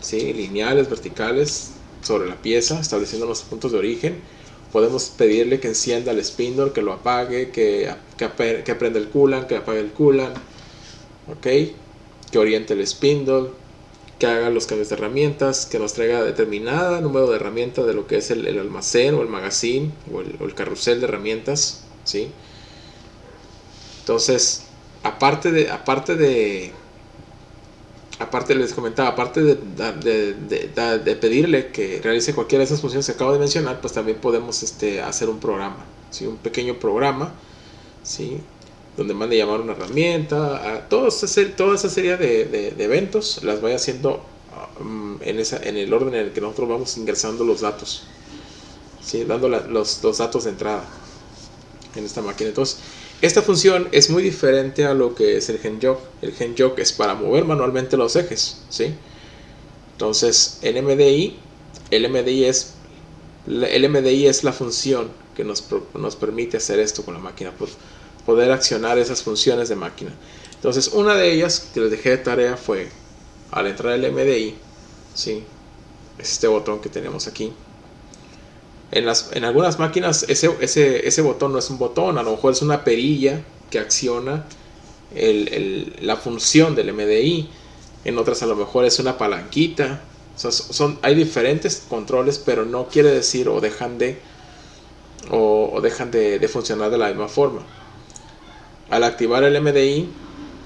¿sí?, lineales, verticales, sobre la pieza, estableciendo los puntos de origen. Podemos pedirle que encienda el spindle, que lo apague, que prenda el coolant, que apague el coolant, ¿ok?, que oriente el spindle, que haga los cambios de herramientas, que nos traiga determinada número de herramientas de lo que es el almacén o el magazine o el carrusel de herramientas, ¿sí? Entonces, aparte les comentaba, aparte de pedirle que realice cualquiera de esas funciones que acabo de mencionar, pues también podemos hacer un programa, ¿sí?, un pequeño programa, ¿sí?, donde mande llamar una herramienta, a toda esa serie de eventos las vaya haciendo en el orden en el que nosotros vamos ingresando los datos, ¿sí?, dando los datos de entrada en esta máquina. Entonces, esta función es muy diferente a lo que es el hand jog. El hand jog es para mover manualmente los ejes, ¿sí? Entonces, el MDI es la función que nos permite hacer esto con la máquina, poder accionar esas funciones de máquina. Entonces, una de ellas que les dejé de tarea fue, al entrar el MDI, ¿sí?, este botón que tenemos aquí, En algunas máquinas ese botón no es un botón, a lo mejor es una perilla que acciona la función del MDI. En otras a lo mejor es una palanquita. O sea, hay diferentes controles, pero no quiere decir o dejan de funcionar de la misma forma. Al activar el MDI,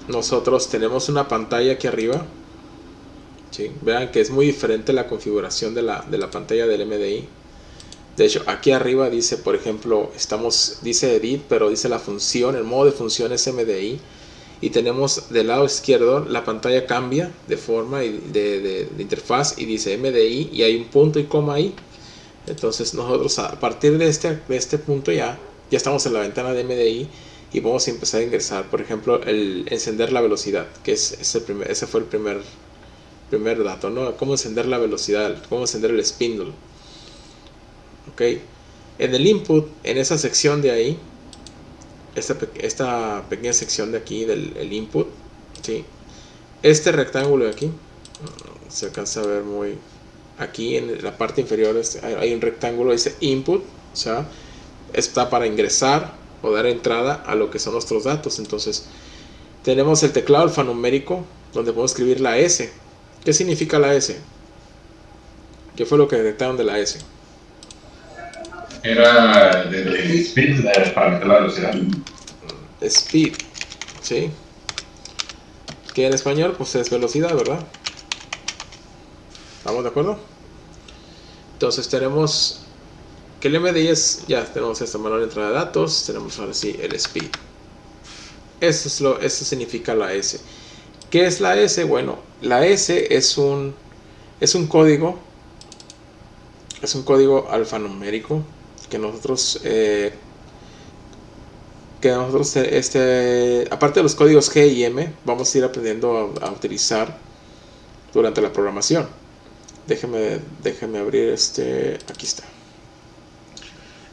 nosotros tenemos una pantalla aquí arriba. ¿Sí? Vean que es muy diferente la configuración de la pantalla del MDI. De hecho, aquí arriba dice, por ejemplo, dice edit, pero dice la función, el modo de función es MDI. Y tenemos del lado izquierdo, la pantalla cambia de forma de interfaz y dice MDI y hay un punto y coma ahí. Entonces nosotros a partir de este punto ya estamos en la ventana de MDI y vamos a empezar a ingresar, por ejemplo, el encender la velocidad, que ese fue el primer dato, ¿no? Cómo encender la velocidad, cómo encender el spindle. Ok, en el input, en esa sección de ahí, esta pequeña sección de aquí del input, ¿sí? Este rectángulo de aquí se alcanza a ver muy aquí en la parte inferior. Hay un rectángulo, dice input, o sea, está para ingresar o dar entrada a lo que son nuestros datos. Entonces tenemos el teclado alfanumérico donde podemos escribir la S. ¿Qué significa la S? ¿Qué fue lo que detectaron de la S? Era de speed, para meter la velocidad. Speed, ¿sí? Que en español pues es velocidad, ¿verdad? ¿Estamos de acuerdo? Entonces tenemos que el MDI ya tenemos este manual de entrada de datos, tenemos ahora sí el speed. Eso significa la S. ¿Qué es la S? Bueno, la S es un código, alfanumérico que nosotros aparte de los códigos G y M, vamos a ir aprendiendo a utilizar durante la programación. Déjeme abrir aquí está.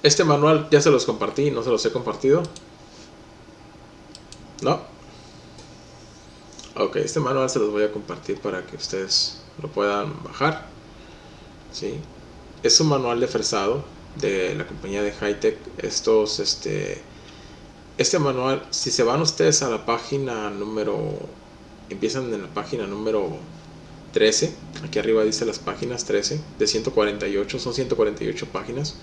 Este manual ya se los compartí, no se los he compartido. ¿No? Ok, este manual se los voy a compartir para que ustedes lo puedan bajar. ¿Sí? Es un manual de fresado de la compañía de Hi-Tech. Este manual, si se van ustedes a la página empiezan en la página número 13, aquí arriba dice las páginas 13, de 148, son 148 páginas.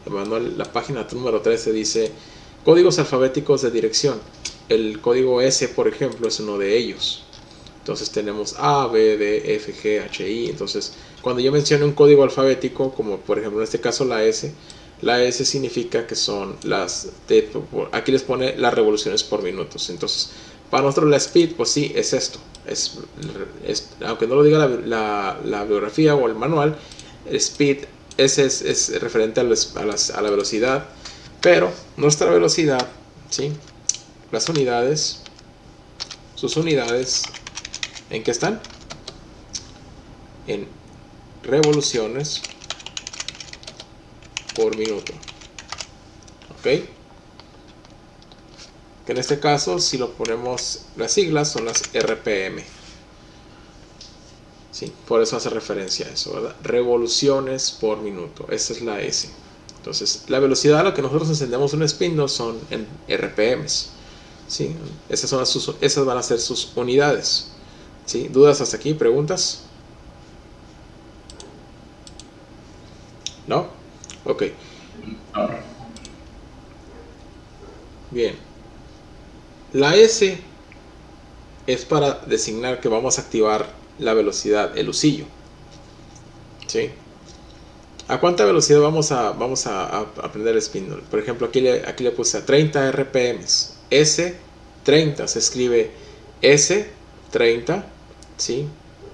El manual, la página número 13 dice códigos alfabéticos de dirección. El código S, por ejemplo, es uno de ellos. Entonces tenemos A, B, D, F, G, H, I. Entonces, cuando yo menciono un código alfabético, como por ejemplo en este caso la S significa que son aquí les pone las revoluciones por minutos. Entonces, para nosotros la speed, pues sí, es esto. Aunque no lo diga la bibliografía o el manual, el speed es referente a la velocidad. Pero nuestra velocidad, ¿sí? Sus unidades, ¿en qué están? En revoluciones por minuto. Ok, que en este caso, si lo ponemos, las siglas son las RPM. Sí, por eso hace referencia a eso, ¿verdad? Revoluciones por minuto, esa es la S. Entonces, la velocidad a la que nosotros encendemos un spindle son en RPMs. ¿Sí? Esas van a ser sus unidades. ¿Sí? ¿Dudas hasta aquí? ¿Preguntas? ¿No? Ok. Bien. La S es para designar que vamos a activar la velocidad, el usillo. ¿Sí? ¿A cuánta velocidad vamos a aprender el spindle? Por ejemplo, aquí le puse a 30 RPMs. S30 se escribe S30, ¿sí?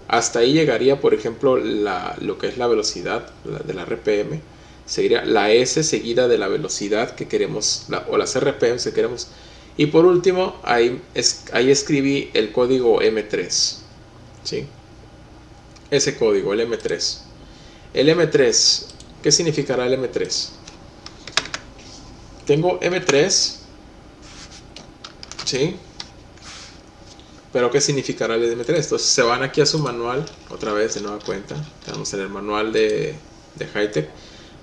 Hasta ahí llegaría, por ejemplo, lo que es la velocidad de la RPM. Seguiría la S seguida de la velocidad que queremos, o las RPM que queremos. Y por último, ahí escribí el código M3, ¿sí? Ese código, el M3. El M3, ¿qué significará el M3? Tengo M3, ¿sí? Pero ¿qué significará el M3? Entonces se van aquí a su manual, otra vez de nueva cuenta. Estamos en el manual de Hi-Tech.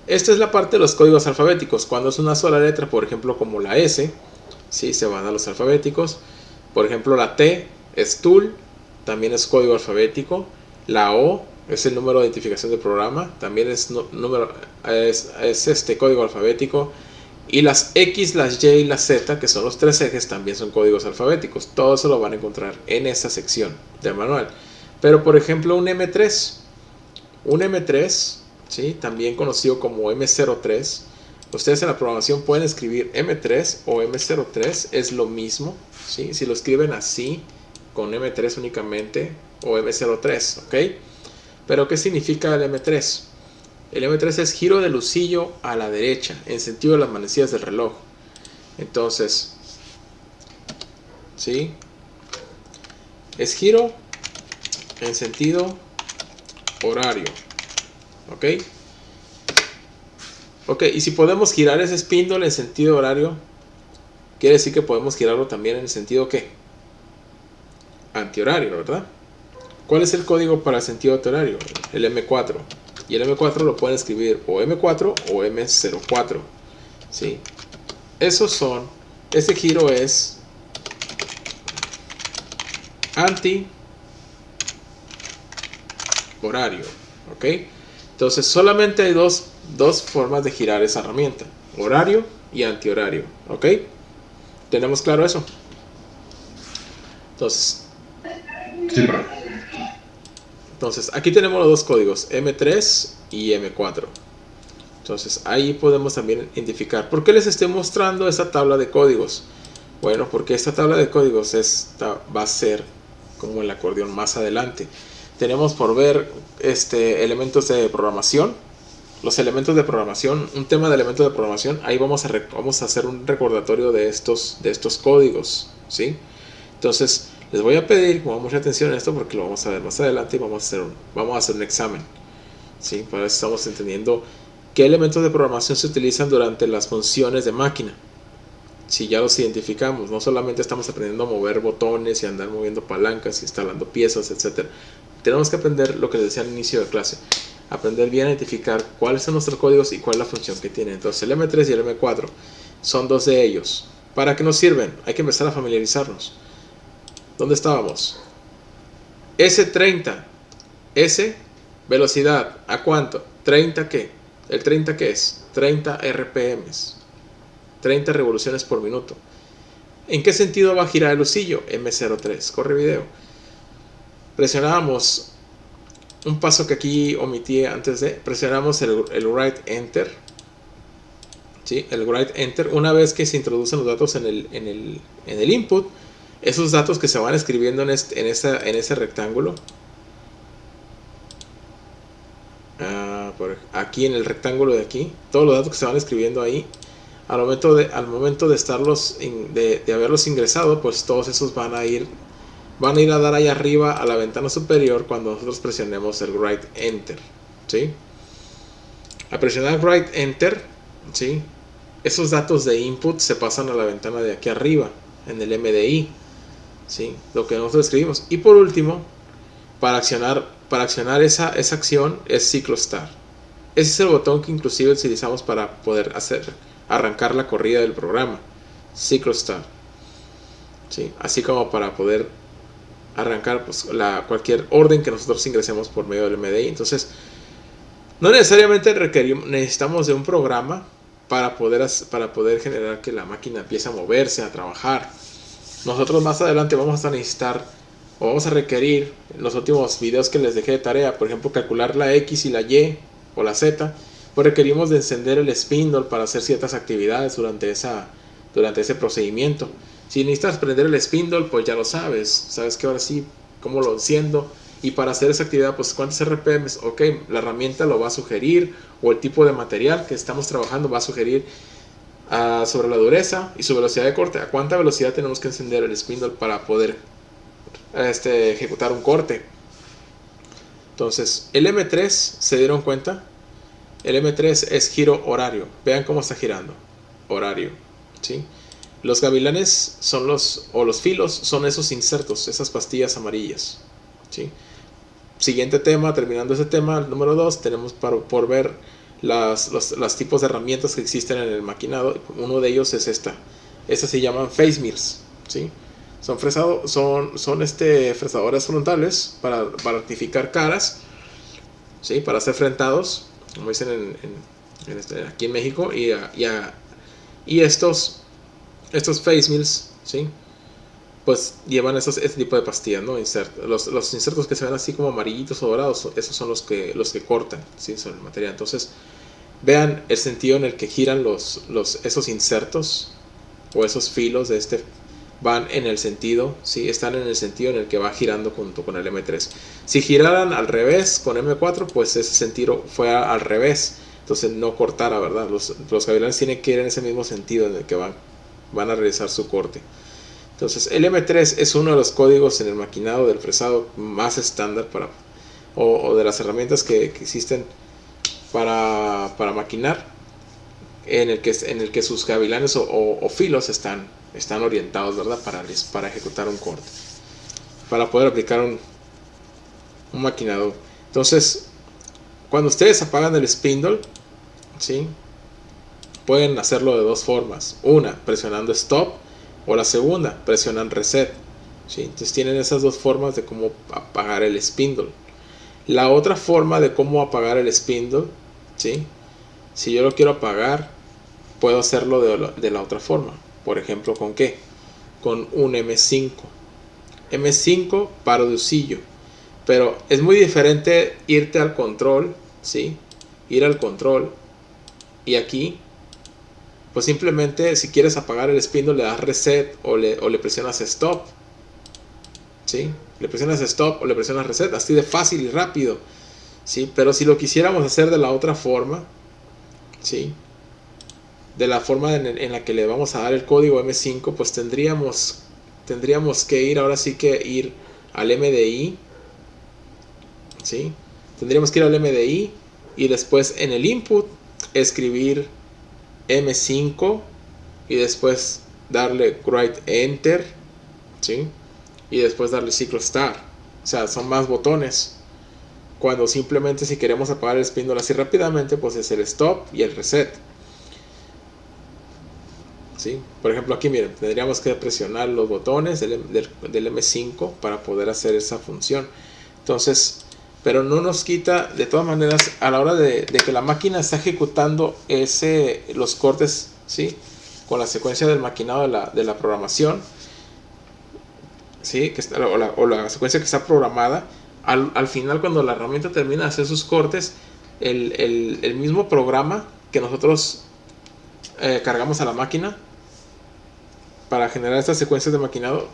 Esta es la parte de los códigos alfabéticos. Cuando es una sola letra, por ejemplo, como la S, ¿sí? Se van a los alfabéticos. Por ejemplo, la T es tool, también es código alfabético. La O es el número de identificación del programa, también es código alfabético. Y las X, las Y y las Z, que son los tres ejes, también son códigos alfabéticos. Todo eso lo van a encontrar en esta sección del manual. Pero por ejemplo un M3, ¿sí? También conocido como M03. Ustedes en la programación pueden escribir M3 o M03, es lo mismo, ¿sí? Si lo escriben así, con M3 únicamente, o M03, ¿ok? Pero ¿qué significa el M3? El M3 es giro de lucillo a la derecha, en sentido de las manecillas del reloj. Entonces, ¿sí? Es giro en sentido horario, ¿ok? Ok, y si podemos girar ese spindle en sentido horario, quiere decir que podemos girarlo también en el sentido ¿qué? Antihorario, ¿verdad? ¿Cuál es el código para el sentido antihorario? El M4. Y el M4 lo pueden escribir o M4 o M04, ¿sí? Ese giro es anti-horario, ¿ok? Entonces solamente hay dos formas de girar esa herramienta, horario y antihorario, ¿ok? ¿Tenemos claro eso? Entonces aquí tenemos los dos códigos, M3 y M4. Entonces ahí podemos también identificar. ¿Por qué les estoy mostrando esta tabla de códigos? Bueno, porque esta tabla de códigos va a ser como el acordeón más adelante. Tenemos por ver elementos de programación. Los elementos de programación, un tema de elementos de programación, ahí vamos a hacer un recordatorio de estos códigos, ¿sí? Entonces les voy a pedir que pongan mucha atención en esto porque lo vamos a ver más adelante y vamos a hacer un examen, ¿sí? Para eso estamos entendiendo qué elementos de programación se utilizan durante las funciones de máquina. Si ya los identificamos, no solamente estamos aprendiendo a mover botones y andar moviendo palancas, instalando piezas, etc. Tenemos que aprender lo que les decía al inicio de clase, aprender bien a identificar cuáles son nuestros códigos y cuál es la función que tienen. Entonces el M3 y el M4 son dos de ellos. ¿Para qué nos sirven? Hay que empezar a familiarizarnos. ¿Dónde estábamos? S30. S, velocidad. ¿A cuánto? ¿30 qué? ¿El 30 qué es? 30 RPMs. 30 revoluciones por minuto. ¿En qué sentido va a girar el lucillo? M03. Corre video. Presionamos un paso que aquí omití antes de. Presionamos el Write Enter. ¿Sí? El Write Enter. Una vez que se introducen los datos en el input, esos datos que se van escribiendo en ese rectángulo, aquí en el rectángulo de aquí, todos los datos que se van escribiendo ahí, al momento de haberlos ingresado, pues todos esos van a ir a dar ahí arriba a la ventana superior cuando nosotros presionemos el Write Enter, ¿sí? Al presionar Write Enter, ¿sí? Esos datos de input se pasan a la ventana de aquí arriba, en el MDI, ¿sí? Lo que nosotros escribimos. Y por último, para accionar esa acción es CycloStart. Ese es el botón que inclusive utilizamos para poder arrancar la corrida del programa, CycloStart, ¿sí? Así como para poder arrancar pues, cualquier orden que nosotros ingresemos por medio del MDI. Entonces no necesariamente necesitamos de un programa para poder generar que la máquina empiece a moverse, a trabajar. Nosotros más adelante vamos a necesitar o vamos a requerir, en los últimos videos que les dejé de tarea, por ejemplo calcular la X y la Y o la Z, pues requerimos de encender el spindle para hacer ciertas actividades durante ese procedimiento. Si necesitas prender el spindle, pues ya lo sabes que ahora sí, cómo lo enciendo. Y para hacer esa actividad, pues cuántos RPMs, ok, la herramienta lo va a sugerir, o el tipo de material que estamos trabajando va a sugerir sobre la dureza y su velocidad de corte. ¿A cuánta velocidad tenemos que encender el spindle para poder ejecutar un corte? Entonces, el M3, ¿se dieron cuenta? El M3 es giro horario. Vean cómo está girando. Horario, ¿sí? Los gavilanes son los filos son esos insertos, esas pastillas amarillas, ¿sí? Siguiente tema, terminando ese tema, el número 2, tenemos por ver los tipos de herramientas que existen en el maquinado. Uno de ellos es esta. Estas se llaman face mills, ¿sí? Son fresadores frontales para rectificar caras, ¿sí? Para hacer frentados, como dicen aquí en México. Y estos face mills, ¿sí? Pues llevan este tipo de pastillas, ¿no? Los insertos que se ven así como amarillitos o dorados, esos son los que cortan, ¿sí? Son el material. Entonces, vean el sentido en el que giran esos insertos o esos filos de van en el sentido, ¿sí? Están en el sentido en el que va girando junto con el M3. Si giraran al revés con M4, pues ese sentido fue al revés, entonces no cortara, ¿verdad? Los gavilanes tienen que ir en ese mismo sentido en el que van a realizar su corte. Entonces el M3 es uno de los códigos en el maquinado del fresado más estándar o de las herramientas que existen para maquinar, en el que sus gavilanes o filos están orientados, ¿verdad? Para ejecutar un corte, para poder aplicar un maquinado. Entonces, cuando ustedes apagan el spindle, ¿sí? Pueden hacerlo de dos formas. Una, presionando stop, o la segunda, presionan reset, ¿sí? Entonces tienen esas dos formas de cómo apagar el spindle. La otra forma de cómo apagar el spindle, ¿sí? Si yo lo quiero apagar, puedo hacerlo de la otra forma. Por ejemplo, ¿con qué? Con un M5. M5 paro de usillo. Pero es muy diferente irte al control, ¿sí? Ir al control y aquí, pues simplemente si quieres apagar el spindle le das reset o le presionas stop, ¿sí? Le presionas stop o le presionas reset, así de fácil y rápido, ¿sí? Pero si lo quisiéramos hacer de la otra forma, ¿sí? De la forma en la que le vamos a dar el código M5, pues tendríamos que ir, ahora sí que ir al MDI, ¿sí? Tendríamos que ir al MDI y después en el input escribir M5 y después darle write enter, ¿sí? Y después darle ciclo start. O sea, son más botones. Cuando simplemente si queremos apagar el spindle así rápidamente, pues es el stop y el reset, ¿sí? Por ejemplo aquí miren, tendríamos que presionar los botones del M5 para poder hacer esa función. Entonces, pero no nos quita, de todas maneras, a la hora de que la máquina está ejecutando los cortes, ¿sí? Con la secuencia del maquinado de la programación, ¿sí? O la secuencia que está programada, al final cuando la herramienta termina de hacer sus cortes, el mismo programa que nosotros cargamos a la máquina para generar estas secuencias de maquinado,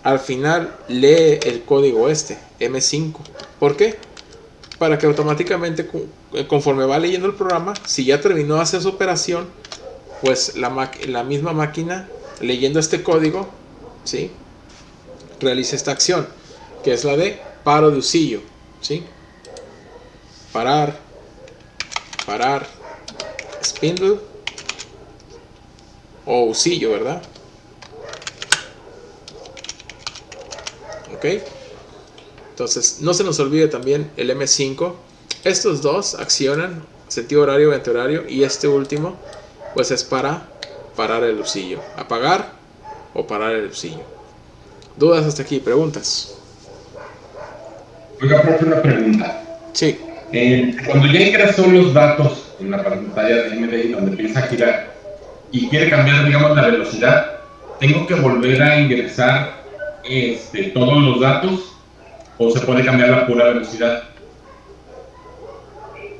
al final lee el código M5. ¿Por qué? Para que automáticamente, conforme va leyendo el programa, si ya terminó de hacer su operación, pues la misma máquina, leyendo este código, ¿sí? Realice esta acción, que es la de paro de usillo, ¿sí? Parar, spindle o usillo, ¿verdad? Ok. Entonces no se nos olvide también el M5. Estos dos accionan sentido horario, antihorario, y este último pues es para parar el usillo, apagar o parar el usillo. ¿Dudas hasta aquí? ¿Preguntas? Oiga, profe, una pregunta. Sí. Cuando ya ingresó los datos en la pantalla de MDI donde empieza a girar y quiere cambiar, digamos, la velocidad, ¿tengo que volver a ingresar todos los datos o se puede cambiar la pura velocidad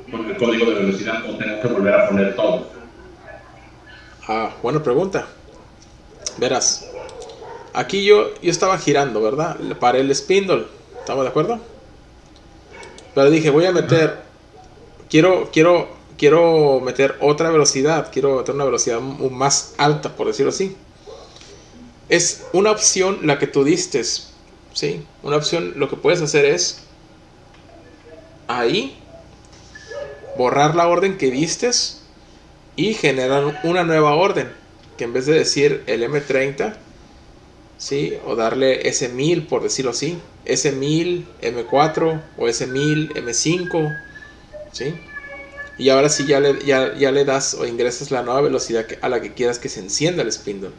con el código de velocidad o tengo que volver a poner todo? Buena pregunta. Verás, aquí yo estaba girando, ¿verdad? Para el spindle, ¿estamos de acuerdo? Pero dije, voy a meter, quiero meter otra velocidad, quiero meter una velocidad más alta, por decirlo así. Es una opción la que tú diste, ¿sí? Una opción, lo que puedes hacer es ahí borrar la orden que diste y generar una nueva orden, que en vez de decir el M30, ¿sí? O darle S1000, por decirlo así, S1000 M4 o S1000 M5, ¿sí? Y ahora sí ya le das o ingresas la nueva velocidad a la que quieras que se encienda el spindle.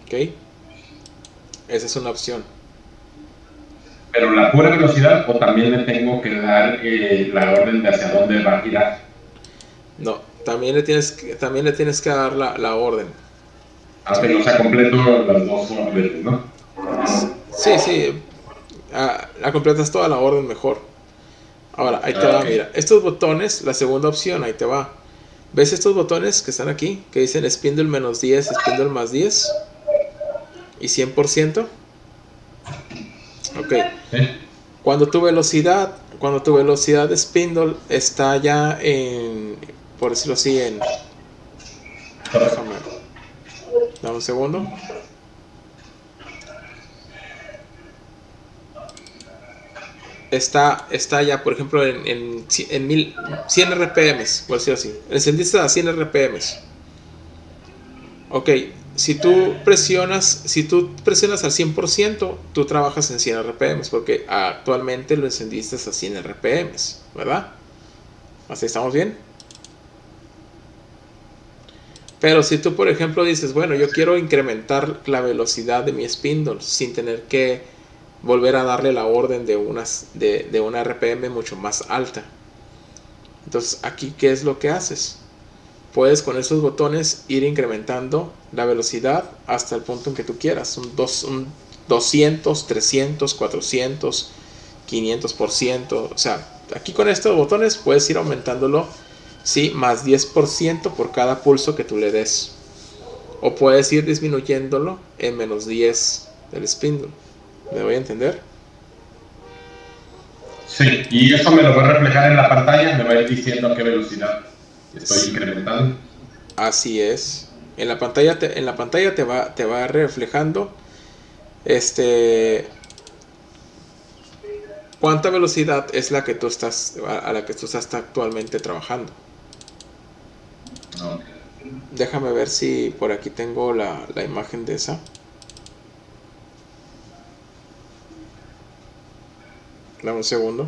¿Ok? Esa es una opción. Pero la pura velocidad, o también le tengo que dar la orden de hacia dónde va a girar. No, también le tienes que dar la orden. Aunque no sea completo las dos órdenes, ¿no? Sí. La completas toda la orden mejor. Ahora, ahí te va, Okay. mira. Estos botones, la segunda opción, ahí te va. ¿Ves estos botones que están aquí? Que dicen spindle menos 10, spindle más 10 y 100%. Ok. ¿Sí? Cuando tu velocidad de spindle está ya en, por decirlo así, déjame, dame un segundo. Está ya, por ejemplo, en 100 RPMs, por decirlo así. Encendiste a 100 RPMs. Ok, si tú presionas al 100%, tú trabajas en 100 RPMs, porque actualmente lo encendiste a 100 RPMs, ¿verdad? ¿Así estamos bien? Pero si tú, por ejemplo, dices, bueno, yo quiero incrementar la velocidad de mi spindle sin tener que volver a darle la orden de una RPM mucho más alta. Entonces, aquí, ¿qué es lo que haces? Puedes con estos botones ir incrementando la velocidad hasta el punto en que tú quieras. Un 200, 300, 400, 500%. O sea, aquí con estos botones puedes ir aumentándolo, ¿sí? Más 10% por cada pulso que tú le des. O puedes ir disminuyéndolo en menos 10 del spindle. ¿Me voy a entender? Sí, y eso me lo va a reflejar en la pantalla, me va a ir diciendo a qué velocidad estoy incrementando. Así es. En la pantalla te va reflejando cuánta velocidad es la que tú estás a la que tú estás actualmente trabajando. Okay. Déjame ver si por aquí tengo la imagen de esa. Dame un segundo.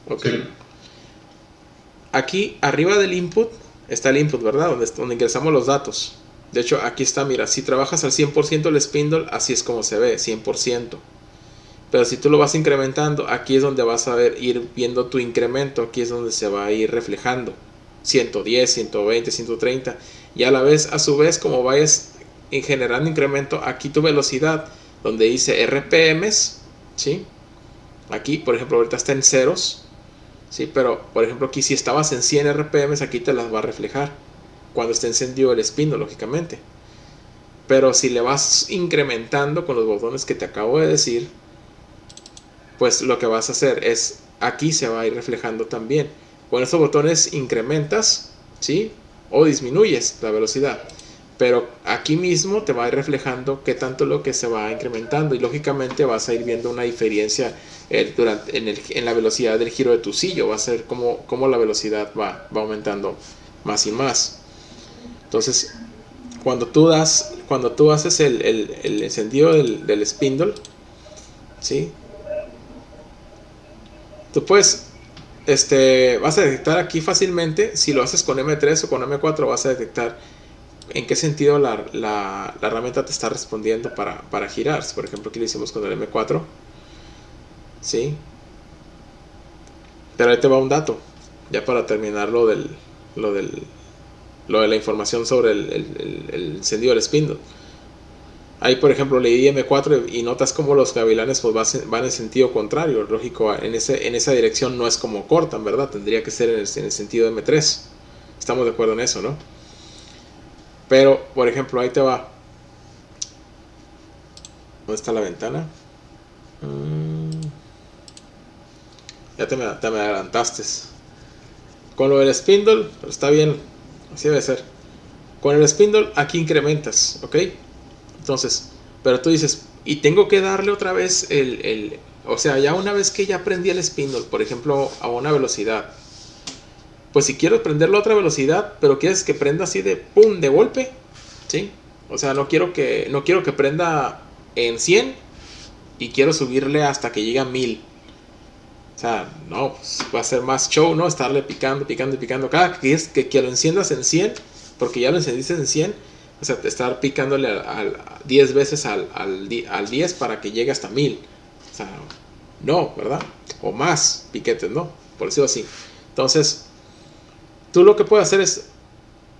Ok. Sí. Aquí arriba del input está el input, ¿verdad? Donde ingresamos los datos. De hecho, aquí está, mira, si trabajas al 100% el spindle, así es como se ve, 100%. Pero si tú lo vas incrementando, aquí es donde vas a ir viendo tu incremento, aquí es donde se va a ir reflejando. 110, 120, 130. Y a su vez, como vayas generando incremento, aquí tu velocidad, donde dice RPMs, ¿sí? Aquí, por ejemplo, ahorita está en ceros. Sí, pero por ejemplo aquí si estabas en 100 RPMs, aquí te las va a reflejar cuando esté encendido el spindle, lógicamente. Pero si le vas incrementando con los botones que te acabo de decir, pues lo que vas a hacer es, aquí se va a ir reflejando también. Con estos botones incrementas, ¿sí? O disminuyes la velocidad. Pero aquí mismo te va a ir reflejando qué tanto lo que se va incrementando. Y lógicamente vas a ir viendo una diferencia en la velocidad del giro de tu sillo. Va a ser como la velocidad va aumentando más y más. Entonces, cuando tú haces el encendido del spindle, ¿sí? Tú puedes, vas a detectar aquí fácilmente, si lo haces con M3 o con M4, vas a detectar en qué sentido la herramienta te está respondiendo para girar. Por ejemplo, aquí lo hicimos con el M4, ¿sí? Pero ahí te va un dato, ya para terminar lo de la información sobre el encendido del spindle. Ahí, por ejemplo, leí M4 y notas como los gavilanes pues van en sentido contrario. Lógico, en esa dirección no es como cortan, ¿verdad? Tendría que ser en el sentido de M3. Estamos de acuerdo en eso, ¿no? Pero, por ejemplo, ahí te va. ¿Dónde está la ventana? Ya te me adelantaste. Con lo del spindle, está bien. Así debe ser. Con el spindle, aquí incrementas, ¿ok? Entonces, pero tú dices, y tengo que darle otra vez o sea, ya una vez que ya aprendí el spindle, por ejemplo, a una velocidad, pues si quiero prenderlo a otra velocidad, pero quieres que prenda así de pum, de golpe, ¿sí? O sea, no quiero que prenda en 100 y quiero subirle hasta que llegue a 1000. O sea, no, pues va a ser más show, ¿no? Estarle picando. Cada que lo enciendas en 100, porque ya lo encendiste en 100, o sea, estar picándole al 10 veces al 10 para que llegue hasta 1000. O sea, no, ¿verdad? O más piquetes, ¿no? Por decirlo así. Entonces, tú lo que puedes hacer es,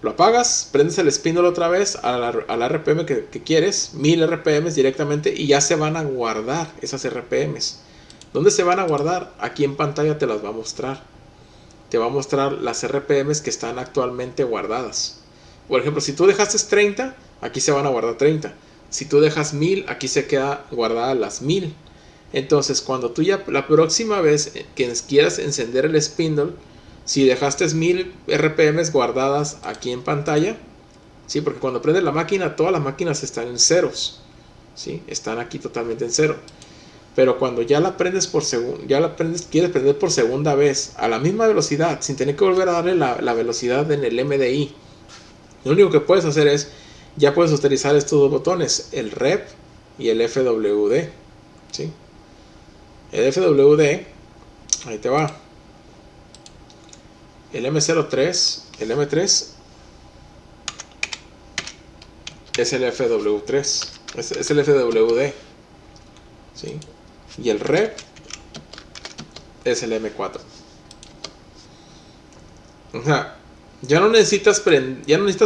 lo apagas, prendes el spindle otra vez a la RPM que quieres, 1000 RPMs directamente, y ya se van a guardar esas RPMs. ¿Dónde se van a guardar? Aquí en pantalla te las va a mostrar. Te va a mostrar las RPMs que están actualmente guardadas. Por ejemplo, si tú dejaste 30, aquí se van a guardar 30. Si tú dejas 1000, aquí se queda guardada las 1000. Entonces, cuando tú ya la próxima vez que quieras encender el spindle, si dejaste 1000 RPMs guardadas aquí en pantalla, ¿sí? Porque cuando prendes la máquina, todas las máquinas están en ceros, ¿sí? Están aquí totalmente en cero. Pero cuando ya la prendes quieres prender por segunda vez a la misma velocidad, sin tener que volver a darle la velocidad en el MDI, lo único que puedes hacer es, ya puedes utilizar estos dos botones, el Rep y el FWD, ¿sí? El FWD, ahí te va. El M03, el M3 es el FW3, es el FWD, ¿sí? Y el Rep es el M4. O sea, ya no necesitas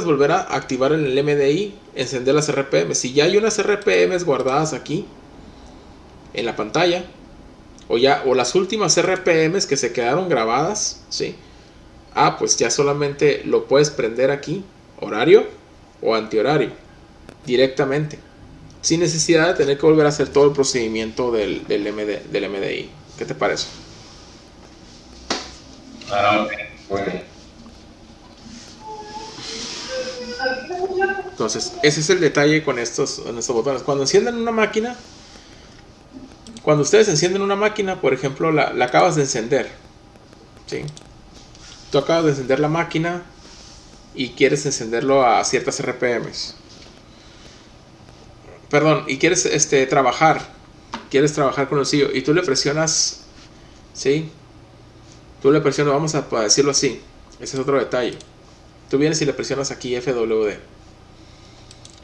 volver a activar en el MDI, encender las RPM. Si ya hay unas RPMs guardadas aquí en la pantalla, o las últimas RPMs que se quedaron grabadas, ¿sí? Pues ya solamente lo puedes prender aquí, horario o antihorario, directamente, sin necesidad de tener que volver a hacer todo el procedimiento del MDI. ¿Qué te parece? Ok, bueno. Entonces, ese es el detalle con estos botones. Cuando encienden una máquina, cuando ustedes encienden una máquina, por ejemplo, la acabas de encender, ¿sí? Tú acabas de encender la máquina y quieres encenderlo a ciertas RPMs. Perdón, y quieres trabajar con el sillo y tú le presionas, ¿sí? Tú le presionas, vamos a decirlo así, ese es otro detalle. Tú vienes y le presionas aquí FWD,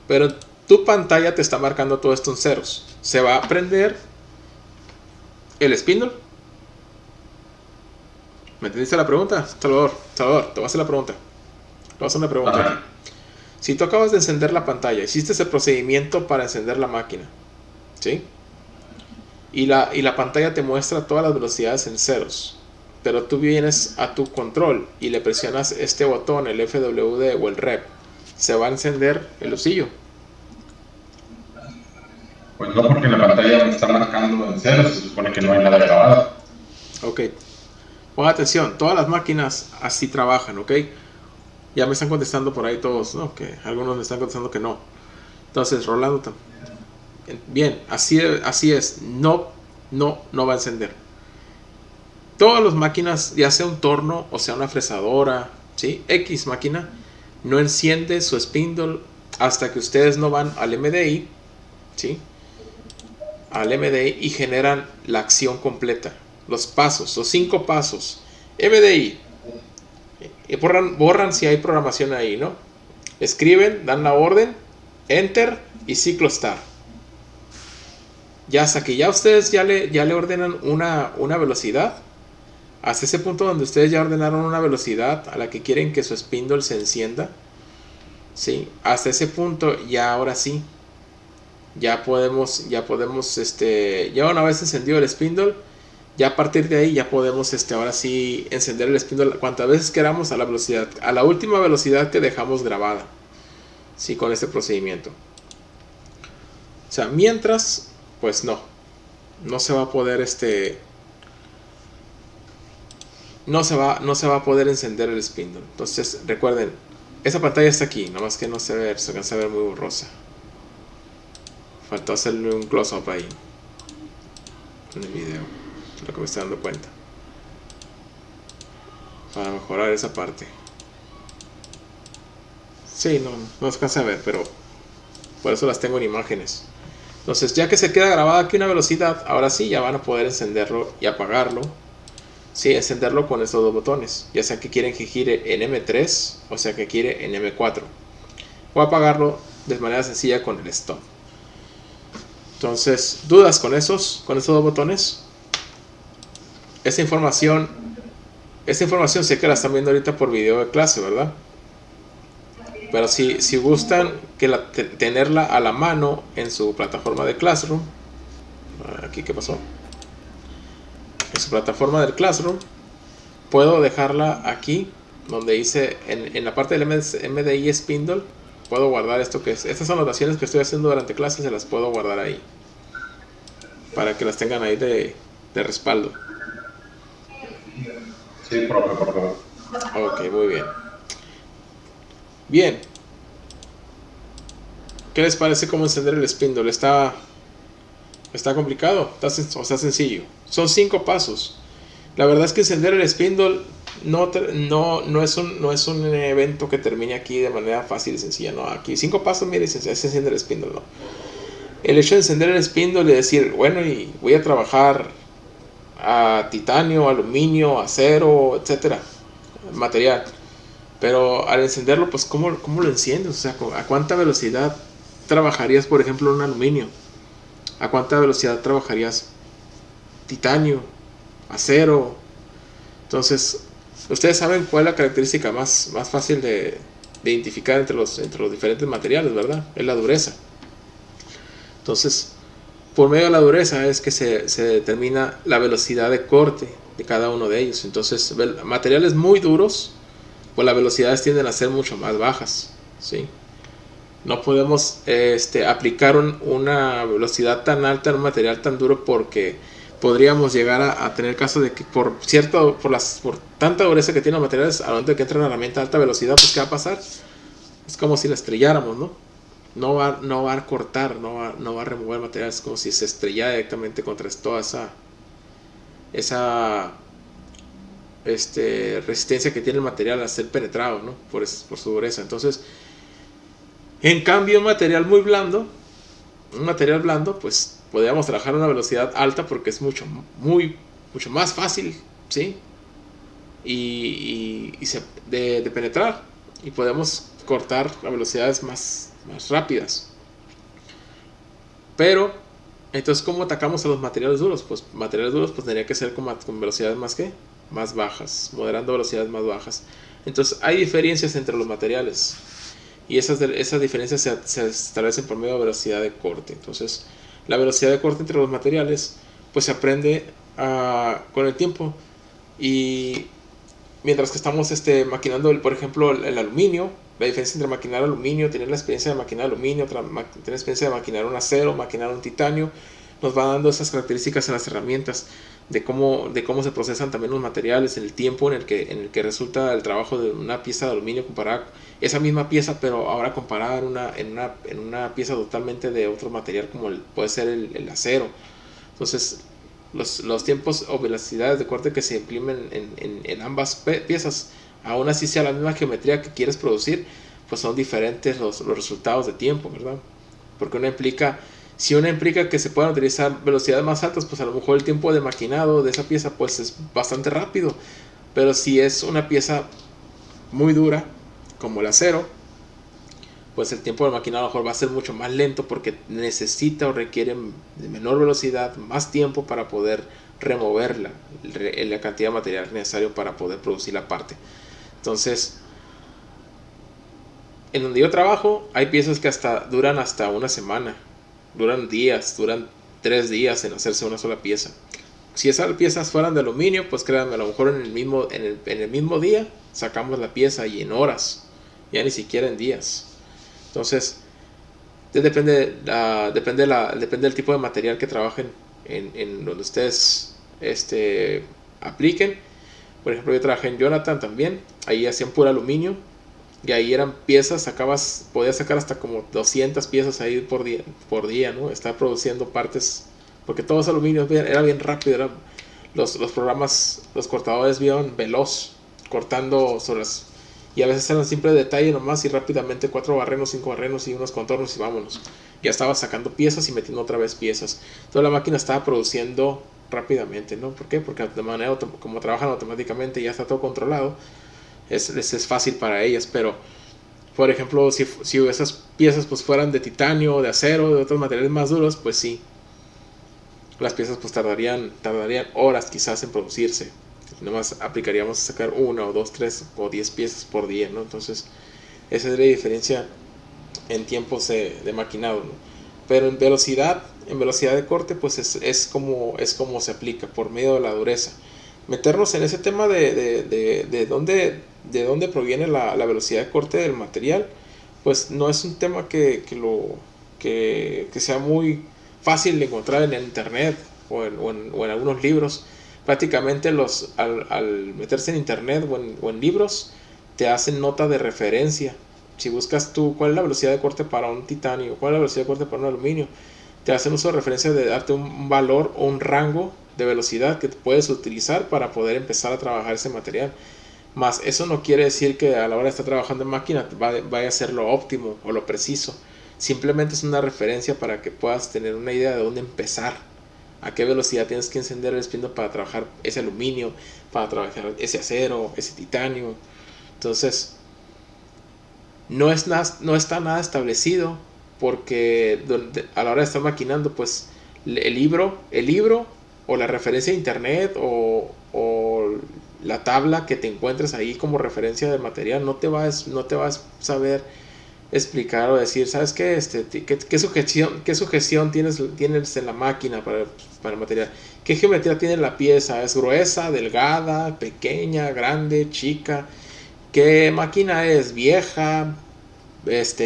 pero tu pantalla te está marcando todo esto en ceros. Se va a prender el spindle. ¿Me entendiste la pregunta? Salvador, te voy a hacer la pregunta. Te voy a hacer una pregunta aquí. Si tú acabas de encender la pantalla, hiciste ese procedimiento para encender la máquina, ¿sí? Y la pantalla te muestra todas las velocidades en ceros, pero tú vienes a tu control y le presionas este botón, el FWD o el Rep, se va a encender el lucillo. Pues no, porque la pantalla me está marcando en cero, se supone que no hay nada grabado. Ok, ponga atención, todas las máquinas así trabajan, ¿ok? Ya me están contestando por ahí todos, ¿no? Que algunos me están contestando que no. Entonces, Rolando, bien, así es, no va a encender. Todas las máquinas, ya sea un torno o sea una fresadora, ¿sí? X máquina, no enciende su spindle hasta que ustedes no van al MDI, ¿sí? Al MDI y generan la acción completa, los pasos, los 5 pasos. MDI, y borran si hay programación ahí, ¿no? Escriben, dan la orden, enter y ciclo start. Ya hasta que ya ustedes ya le ordenan una velocidad, hasta ese punto donde ustedes ya ordenaron una velocidad a la que quieren que su spindle se encienda, ¿sí? Hasta ese punto ya ahora sí, ya podemos ya una vez encendido el spindle, ya a partir de ahí ya podemos ahora sí encender el spindle cuantas veces queramos a la última velocidad que dejamos grabada, ¿sí? Con este procedimiento. O sea, mientras, pues no se va a poder no se va a poder encender el spindle. Entonces recuerden, esa pantalla está aquí, nomás que no se ve, se alcanza a ver muy borrosa. Faltó hacerle un close up ahí en el video, lo que me estoy dando cuenta, para mejorar esa parte. Sí, no se alcanza a ver, pero por eso las tengo en imágenes. Entonces, ya que se queda grabada aquí una velocidad, ahora sí ya van a poder encenderlo y apagarlo Sí, encenderlo con estos dos botones, ya sea que quieren que gire en M3 o sea que quiere en M4, o apagarlo de manera sencilla con el stop. Entonces, ¿dudas con esos dos botones? Esta información sé que la están viendo ahorita por video de clase, ¿verdad? Pero si gustan tenerla a la mano en su plataforma de Classroom, aquí, ¿qué pasó? En su plataforma del Classroom, puedo dejarla aquí, donde hice, en la parte del MDI Spindle, puedo guardar esto que es. Estas anotaciones que estoy haciendo durante clases, se las puedo guardar ahí, para que las tengan ahí de respaldo. Sí, por favor. Ok, muy bien. Bien. ¿Qué les parece cómo encender el spindle? ¿Está complicado o está sencillo? Son 5 pasos. La verdad es que encender el spindle no es un evento que termine aquí de manera fácil y sencilla. No, aquí 5 pasos, mire, se enciende el spindle. No. El hecho de encender el spindle y decir, bueno, y voy a trabajar a titanio, aluminio, acero, etcétera, material. Pero al encenderlo, pues ¿cómo lo enciendes? O sea, ¿a cuánta velocidad trabajarías, por ejemplo, un aluminio? ¿A cuánta velocidad trabajarías titanio, acero? Entonces, ustedes saben cuál es la característica más fácil de identificar entre los diferentes materiales, ¿verdad? Es la dureza. Entonces, por medio de la dureza es que se determina la velocidad de corte de cada uno de ellos. Entonces, materiales muy duros, pues las velocidades tienden a ser mucho más bajas, ¿sí? No podemos aplicar una velocidad tan alta en un material tan duro, porque podríamos llegar a tener casos de que por tanta dureza que tienen los materiales, al momento de que entra una herramienta a alta velocidad, pues ¿qué va a pasar? Es como si la estrelláramos, ¿no? No va a cortar, no va a remover materiales, como si se estrellara directamente contra toda esa resistencia que tiene el material a ser penetrado, ¿no? por su dureza. Entonces, en cambio, un material blando, pues podríamos trabajar a una velocidad alta porque es mucho más fácil, ¿sí? Y de penetrar, y podemos cortar a velocidades más rápidas. Pero entonces, ¿cómo atacamos a los materiales duros? Pues materiales duros pues tendría que ser con velocidades más bajas, moderando velocidades más bajas. Entonces hay diferencias entre los materiales, y esas diferencias se establecen por medio de velocidad de corte. Entonces, la velocidad de corte entre los materiales pues se aprende con el tiempo. Y mientras que estamos maquinando, por ejemplo, el aluminio, la diferencia entre maquinar aluminio, tener la experiencia de maquinar aluminio, tener la experiencia de maquinar un acero, maquinar un titanio, nos va dando esas características en las herramientas de cómo se procesan también los materiales, en el tiempo en el que resulta el trabajo de una pieza de aluminio comparada esa misma pieza, pero ahora comparada en una pieza totalmente de otro material, como puede ser el acero. Entonces, los tiempos o velocidades de corte que se imprimen en ambas piezas, aún así sea la misma geometría que quieres producir, pues son diferentes los resultados de tiempo, ¿verdad? Porque si una implica que se puedan utilizar velocidades más altas, pues a lo mejor el tiempo de maquinado de esa pieza pues es bastante rápido. Pero si es una pieza muy dura, como el acero, pues el tiempo de maquinado a lo mejor va a ser mucho más lento, porque necesita o requiere de menor velocidad, más tiempo para poder remover la cantidad de material necesario para poder producir la parte. Entonces, en donde yo trabajo, hay piezas que duran hasta una semana, duran 3 días en hacerse una sola pieza. Si esas piezas fueran de aluminio, pues créanme, a lo mejor en el mismo día sacamos la pieza, y en horas, ya ni siquiera en días. Entonces, depende del tipo de material que trabajen en donde ustedes apliquen. Por ejemplo, yo trabajé en Jonathan también, ahí hacían puro aluminio, y ahí eran piezas, podías sacar hasta como 200 piezas ahí por día, ¿no? Estar produciendo partes, porque todo es aluminio, era bien rápido, los programas, los cortadores bien veloz, cortando y a veces eran simple detalle nomás, y rápidamente 4 barrenos, 5 barrenos y unos contornos, y vámonos. Ya estaba sacando piezas y metiendo otra vez piezas. Toda la máquina estaba produciendo rápidamente, ¿no? ¿Por qué? Porque de manera como trabajan automáticamente y ya está todo controlado, es fácil para ellas. Pero por ejemplo, si esas piezas pues fueran de titanio, de acero, de otros materiales más duros, pues sí, las piezas pues tardarían horas quizás en producirse. Nomás aplicaríamos a sacar 1 o 2, 3 o 10 piezas por día, ¿no? Entonces esa es la diferencia en tiempos de maquinado, ¿no? Pero en velocidad de corte pues es como se aplica, por medio de la dureza. Meternos en ese tema de dónde proviene la velocidad de corte del material, pues no es un tema que sea muy fácil de encontrar en el internet o en algunos libros. Prácticamente al meterse en internet o en libros, te hacen nota de referencia. Si buscas tú cuál es la velocidad de corte para un titanio, cuál es la velocidad de corte para un aluminio, te hacen uso de referencia de darte un valor o un rango de velocidad que puedes utilizar para poder empezar a trabajar ese material. Más eso no quiere decir que a la hora de estar trabajando en máquina vaya a ser lo óptimo o lo preciso. Simplemente es una referencia para que puedas tener una idea de dónde empezar, a qué velocidad tienes que encender el espindo para trabajar ese aluminio, para trabajar ese acero, ese titanio. Entonces no está nada establecido, porque a la hora de estar maquinando, pues el libro o la referencia de internet o la tabla que te encuentres ahí como referencia de material no te va a saber explicar o decir, ¿sabes qué? ¿Qué sujeción tienes en la máquina para el material? ¿Qué geometría tiene la pieza? ¿Es gruesa, delgada, pequeña, grande, chica? ¿Qué máquina es? ¿Vieja?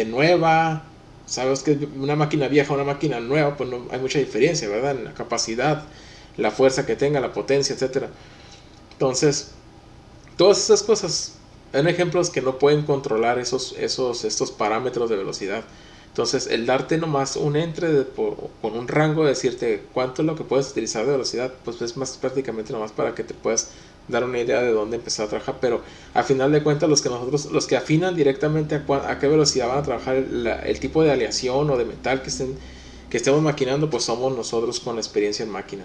¿Nueva? Sabes que una máquina vieja o una máquina nueva, pues no hay mucha diferencia, ¿verdad? En la capacidad, la fuerza que tenga, la potencia, etcétera. Entonces, todas esas cosas son ejemplos que no pueden controlar estos parámetros de velocidad. Entonces, el darte nomás un con un rango de decirte cuánto es lo que puedes utilizar de velocidad, pues es más prácticamente nomás para que te puedas dar una idea de dónde empezar a trabajar. Pero a final de cuentas, los que afinan directamente a qué velocidad van a trabajar el tipo de aleación o de metal que estemos maquinando, pues somos nosotros con la experiencia en máquina.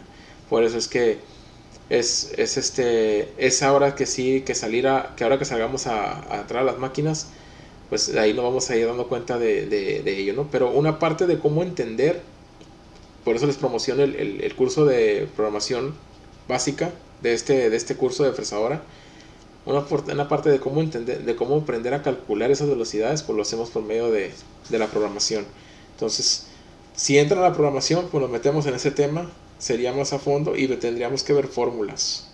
Por eso es que es ahora que sí, que ahora que salgamos a entrar a las máquinas, pues ahí nos vamos a ir dando cuenta de ello, ¿no? Pero una parte de cómo entender, por eso les promociono el curso de programación básica de este curso de fresadora. Una parte de cómo entender, de cómo aprender a calcular esas velocidades, pues lo hacemos por medio de la programación. Entonces, si entra a la programación, pues nos metemos en ese tema, sería más a fondo y tendríamos que ver fórmulas,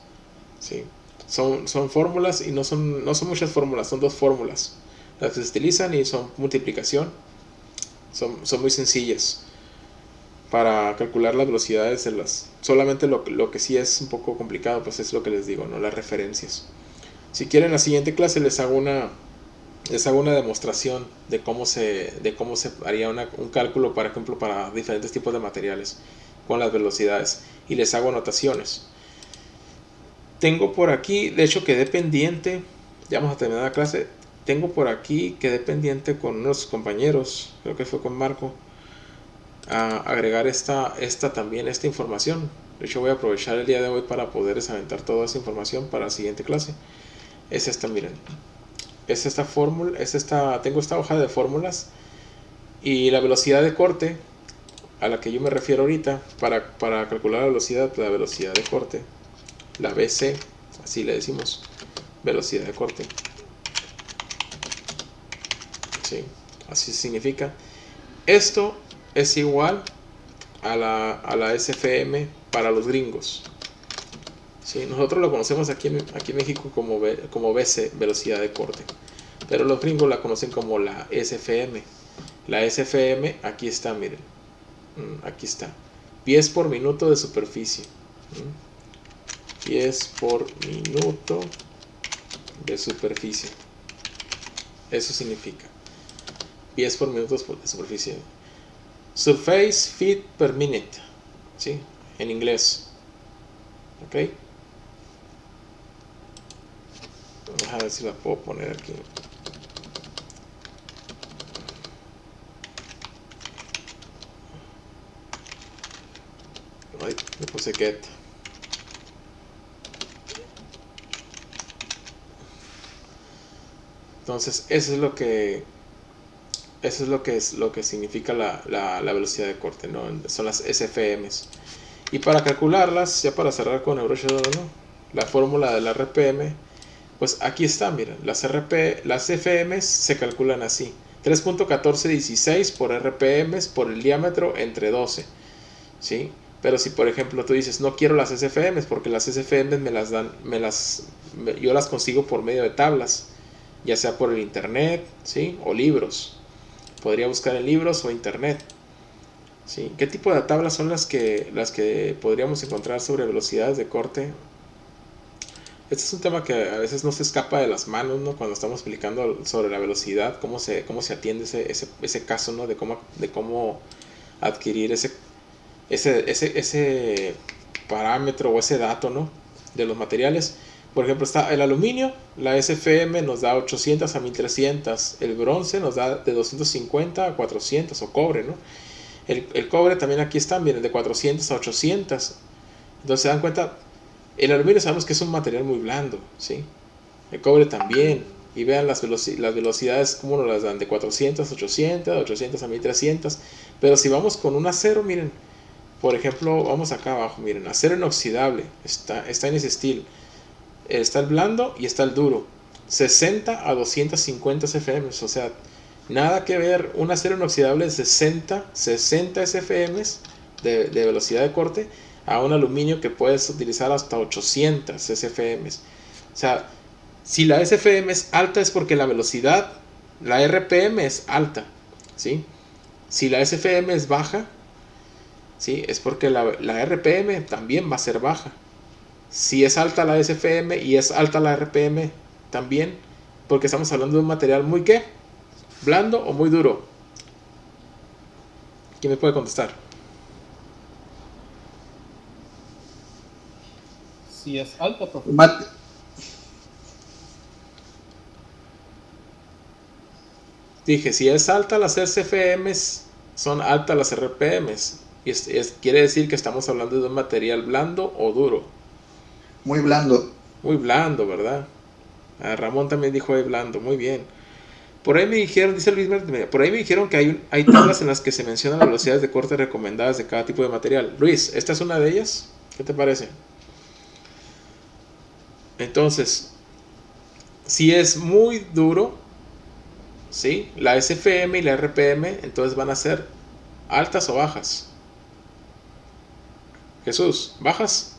¿sí? Son fórmulas y no son muchas fórmulas, son 2 fórmulas las que se utilizan y son multiplicación. Son muy sencillas para calcular las velocidades solamente lo que sí es un poco complicado, pues es lo que les digo, ¿no? Las referencias. Si quieren, la siguiente clase les hago una demostración de cómo se haría un cálculo, por ejemplo, para diferentes tipos de materiales con las velocidades, y les hago anotaciones. Tengo por aquí, de hecho quedé pendiente, ya vamos a terminar la clase, quedé pendiente con unos compañeros, creo que fue con Marco, a agregar esta información. De hecho voy a aprovechar el día de hoy para poder aventar toda esa información para la siguiente clase. Es esta, miren, es esta fórmula, tengo esta hoja de fórmulas, y la velocidad de corte a la que yo me refiero ahorita para calcular la velocidad de corte, la BC, así le decimos, velocidad de corte, ¿sí? Así significa. Esto es igual a la SFM para los gringos, ¿sí? Nosotros lo conocemos aquí en México como BC, velocidad de corte, pero los gringos la conocen como la SFM. La SFM, aquí está, miren, aquí está, pies por minuto de superficie, pies por minuto de superficie. Eso significa pies por minuto de superficie. Surface feet per minute, ¿sí? En inglés. Ok, vamos a ver si la puedo poner aquí. Ay, le puse get. Entonces eso es lo que significa la velocidad de corte, ¿no? Son las SFMs. Y para calcularlas, ya para cerrar con EuroShadow, ¿no? La fórmula de la RPM, pues aquí está, miren, las FMs se calculan así: 3.1416 por RPMs por el diámetro entre 12, ¿sí? Pero si por ejemplo tú dices, no quiero las SFMs porque las SFMs yo las consigo por medio de tablas, ya sea por el internet, ¿sí? O libros. Podría buscar en libros o internet, ¿sí? ¿Qué tipo de tablas son las que podríamos encontrar sobre velocidades de corte? Este es un tema que a veces no se escapa de las manos, ¿no? Cuando estamos explicando sobre la velocidad, cómo se atiende ese caso, ¿no? De cómo adquirir ese parámetro o ese dato, ¿no? De los materiales. Por ejemplo, está el aluminio, la SFM nos da 800 a 1300, el bronce nos da de 250 a 400, o cobre, ¿no? El cobre también aquí está, miren, de 400 a 800. Entonces se dan cuenta, el aluminio sabemos que es un material muy blando, ¿sí? El cobre también. Y vean las velocidades, cómo nos las dan, de 400 a 800, 800 a 1300. Pero si vamos con un acero, miren, por ejemplo, vamos acá abajo, miren, acero inoxidable, stainless steel. Está el blando y está el duro, 60 a 250 SFM, o sea, nada que ver un acero inoxidable de 60 SFM de velocidad de corte a un aluminio que puedes utilizar hasta 800 SFM. O sea, si la SFM es alta es porque la velocidad, la RPM es alta, ¿sí? Si la SFM es baja, ¿sí? Es porque la RPM también va a ser baja. Si es alta la SFM y es alta la RPM también, porque estamos hablando de un material muy ¿qué? ¿Blando o muy duro? ¿Quién me puede contestar? Si es alta, profe. Dije, si es alta las SFMs, son altas las RPMs. Y quiere decir que estamos hablando de un material blando o duro. Muy blando. Muy blando, ¿verdad? Ramón también dijo blando, muy bien. Por ahí me dijeron, dice Luis, por ahí me dijeron que hay tablas en las que se mencionan las velocidades de corte recomendadas de cada tipo de material. Luis, ¿esta es una de ellas? ¿Qué te parece? Entonces, si es muy duro, ¿sí? La SFM y la RPM, entonces van a ser altas o bajas. Jesús, ¿bajas?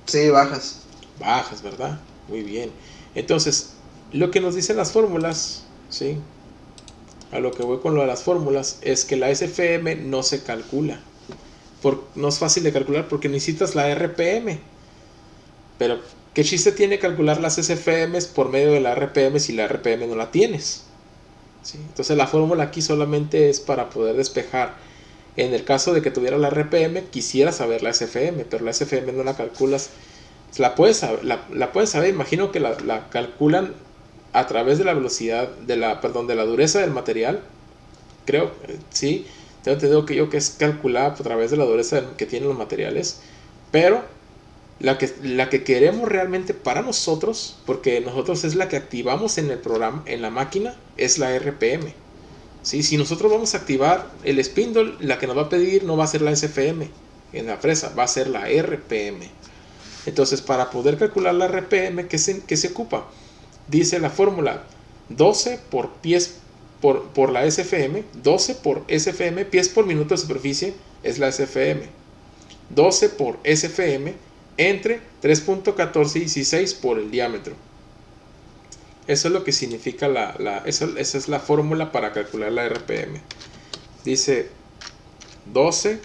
Sí, bajas. Bajas, ¿verdad? Muy bien. Entonces, lo que nos dicen las fórmulas, ¿sí? A lo que voy con lo de las fórmulas es que la SFM no se calcula. No es fácil de calcular porque necesitas la RPM. Pero, ¿qué chiste tiene calcular las SFMs por medio de la RPM si la RPM no la tienes? ¿Sí? Entonces, la fórmula aquí solamente es para poder despejar. En el caso de que tuviera la RPM, quisiera saber la SFM, pero la SFM no la calculas. La puedes saber, imagino que la calculan a través de la velocidad, de la dureza del material. Creo, sí, tengo entendido que es calculada a través de la dureza que tienen los materiales. Pero la que queremos realmente para nosotros, porque nosotros es la que activamos en el programa, en la máquina, es la RPM. ¿Sí? Si nosotros vamos a activar el spindle, la que nos va a pedir no va a ser la SFM en la fresa, va a ser la RPM. Entonces, para poder calcular la RPM, ¿qué se ocupa? Dice la fórmula 12 por pies por la SFM, 12 por SFM, pies por minuto de superficie, es la SFM. 12 por SFM entre 3.1416 por el diámetro. Eso es lo que significa esa es la fórmula para calcular la RPM. Dice 12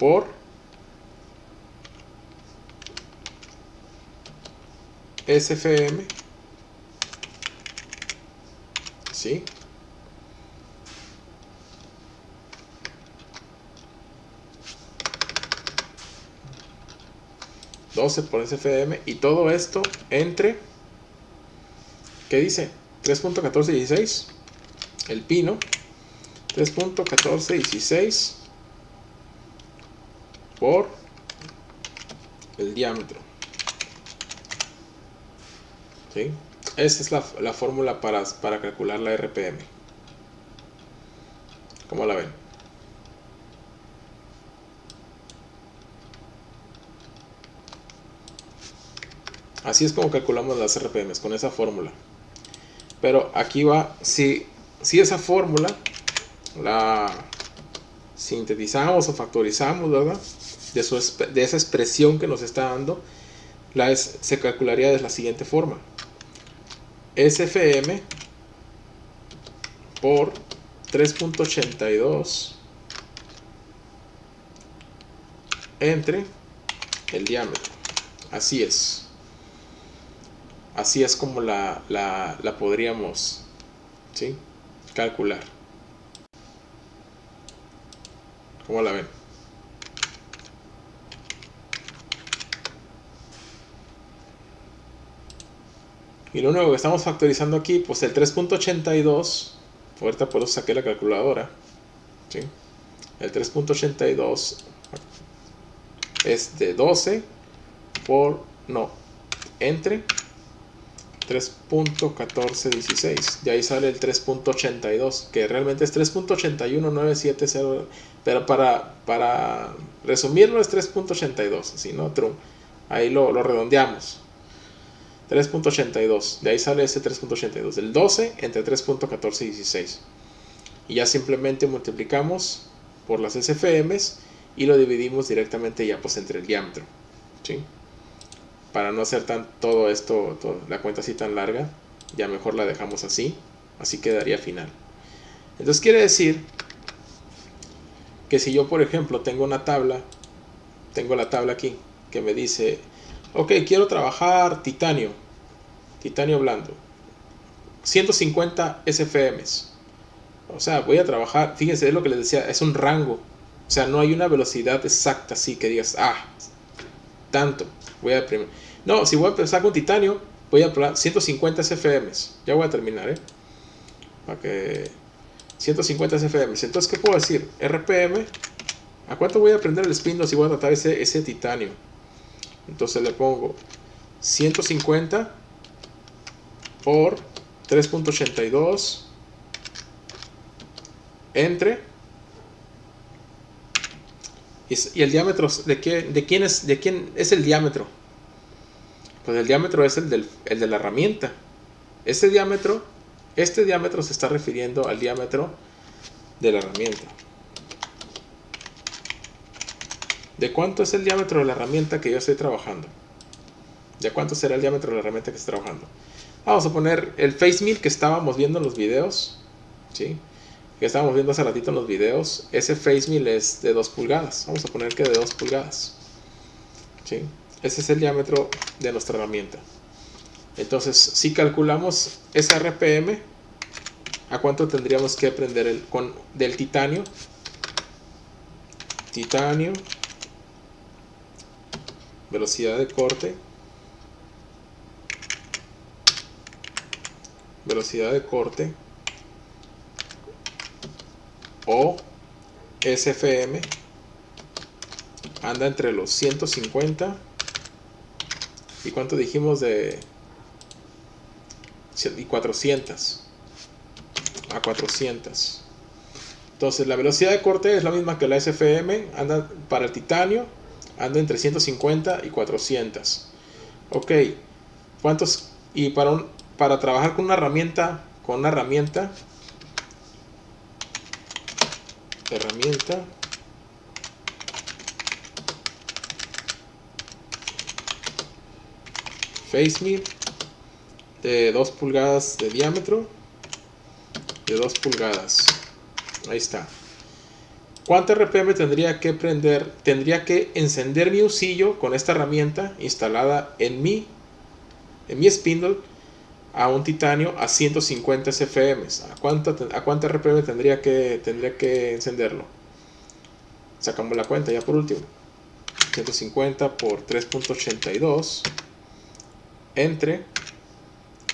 por SFM, ¿sí? $12 por SFM y todo esto entre, ¿qué dice? 3.1416, el pino, 3.1416 por el diámetro. ¿Sí? Esa es la fórmula para calcular la RPM. ¿Cómo la ven? Así es como calculamos las RPMs, con esa fórmula. Pero aquí va, si esa fórmula la sintetizamos o factorizamos, ¿verdad? De esa expresión que nos está dando, se calcularía de la siguiente forma. SFM por 3.82 entre el diámetro. Así es. Así es como la podríamos, ¿sí?, calcular. ¿Cómo la ven? Y lo único que estamos factorizando aquí, pues el 3.82, ahorita por eso saqué la calculadora, ¿sí? El 3.82 es de 12 entre 3.1416. De ahí sale el 3.82, que realmente es 3.81970, pero para resumirlo es 3.82, si no, ahí lo redondeamos. 3.82, de ahí sale ese 3.82, el 12 entre 3.1416. Y ya simplemente multiplicamos por las SFMs y lo dividimos directamente ya pues entre el diámetro, ¿sí? Para no hacer todo esto, la cuenta así tan larga, ya mejor la dejamos así quedaría final. Entonces quiere decir que si yo, por ejemplo, tengo la tabla aquí que me dice, ok, quiero trabajar titanio blando, 150 SFMs. O sea, voy a trabajar, fíjense, es lo que les decía, es un rango. O sea, no hay una velocidad exacta así que digas, tanto, voy a primero. No, si voy a empezar con titanio, voy a probar 150 SFMs. Ya voy a terminar, para que 150 SFMs. Entonces, ¿qué puedo decir? RPM, ¿a cuánto voy a prender el spindle si voy a tratar ese titanio? Entonces le pongo 150 por 3.82 entre, y el diámetro, ¿de quién es el diámetro? Pues el diámetro es el de la herramienta. Este diámetro se está refiriendo al diámetro de la herramienta. ¿De cuánto es el diámetro de la herramienta que yo estoy trabajando? ¿De cuánto será el diámetro de la herramienta que estoy trabajando? Vamos a poner el face mill que estábamos viendo en los videos, ¿sí?, que estábamos viendo hace ratito en los videos. Ese face mill es de 2 pulgadas. Vamos a poner que de 2 pulgadas, ¿sí? Ese es el diámetro de nuestra herramienta. Entonces, si calculamos esa RPM, ¿a cuánto tendríamos que prender del titanio? Titanio, velocidad de corte, o SFM anda entre los 150 y cuánto dijimos y 400 a 400. Entonces la velocidad de corte es la misma que la SFM, anda para el titanio, anda entre 150 y 400. Ok, ¿cuántos? Y para trabajar con una herramienta face mill de 2 pulgadas de diámetro, de 2 pulgadas, ahí está. ¿Cuánto RPM tendría que prender? Tendría que encender mi usillo con esta herramienta instalada en mi spindle a un titanio a 150 SFM. ¿A cuánto RPM tendría que encenderlo? Sacamos la cuenta ya por último. 150 por 3.82 entre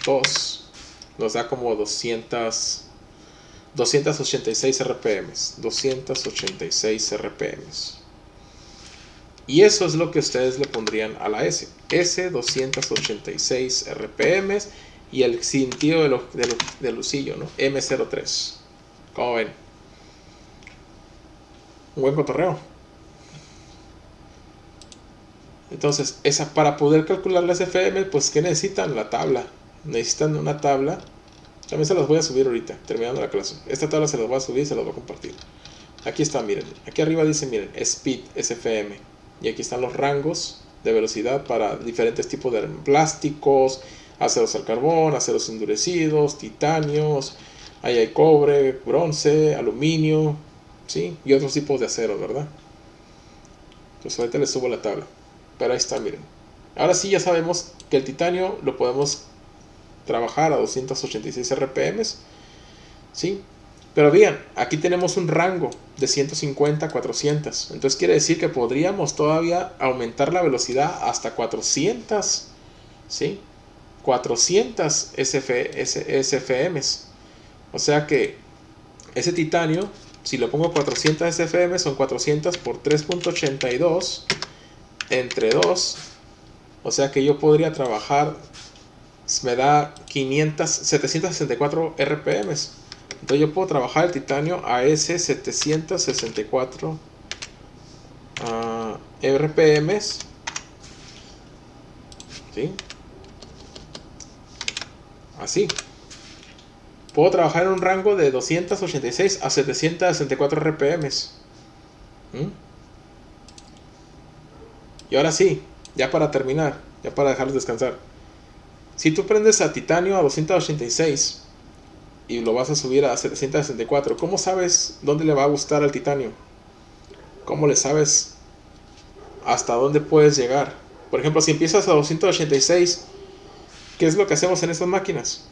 2 nos da como 286 RPMs. 286 RPMs. Y eso es lo que ustedes le pondrían a la S. S 286 RPMs. y el cintillo de lucillo, ¿no? M03. ¿Cómo ven? Un buen cotorreo. Entonces, para poder calcular las FM, pues ¿qué necesitan? La tabla. Necesitan una tabla. También se las voy a subir ahorita, terminando la clase. Esta tabla se las voy a subir y se las voy a compartir. Aquí está, miren. Aquí arriba dice, miren, Speed, SFM. Y aquí están los rangos de velocidad para diferentes tipos de plásticos, aceros al carbón, aceros endurecidos, titanios. Ahí hay cobre, bronce, aluminio, ¿sí? Y otros tipos de acero, ¿verdad? Pues ahorita les subo la tabla. Pero ahí está, miren. Ahora sí ya sabemos que el titanio lo podemos trabajar a 286 RPM, ¿sí? Pero bien, aquí tenemos un rango de 150 a 400. Entonces quiere decir que podríamos todavía aumentar la velocidad hasta 400, ¿sí? 400 SFM. O sea que ese titanio, si le pongo 400 SFM, son 400 por 3.82 entre 2. O sea que yo podría trabajar, me da 764 RPM. Entonces yo puedo trabajar el titanio a ese 764 RPM, ¿sí? Así. Puedo trabajar en un rango de 286 a 764 RPM. Y ahora sí, ya para terminar, ya para dejarlos descansar. Si tú prendes a titanio a 286 y lo vas a subir a 764, ¿cómo sabes dónde le va a gustar al titanio? ¿Cómo le sabes hasta dónde puedes llegar? Por ejemplo, si empiezas a 286, ¿qué es lo que hacemos en estas máquinas?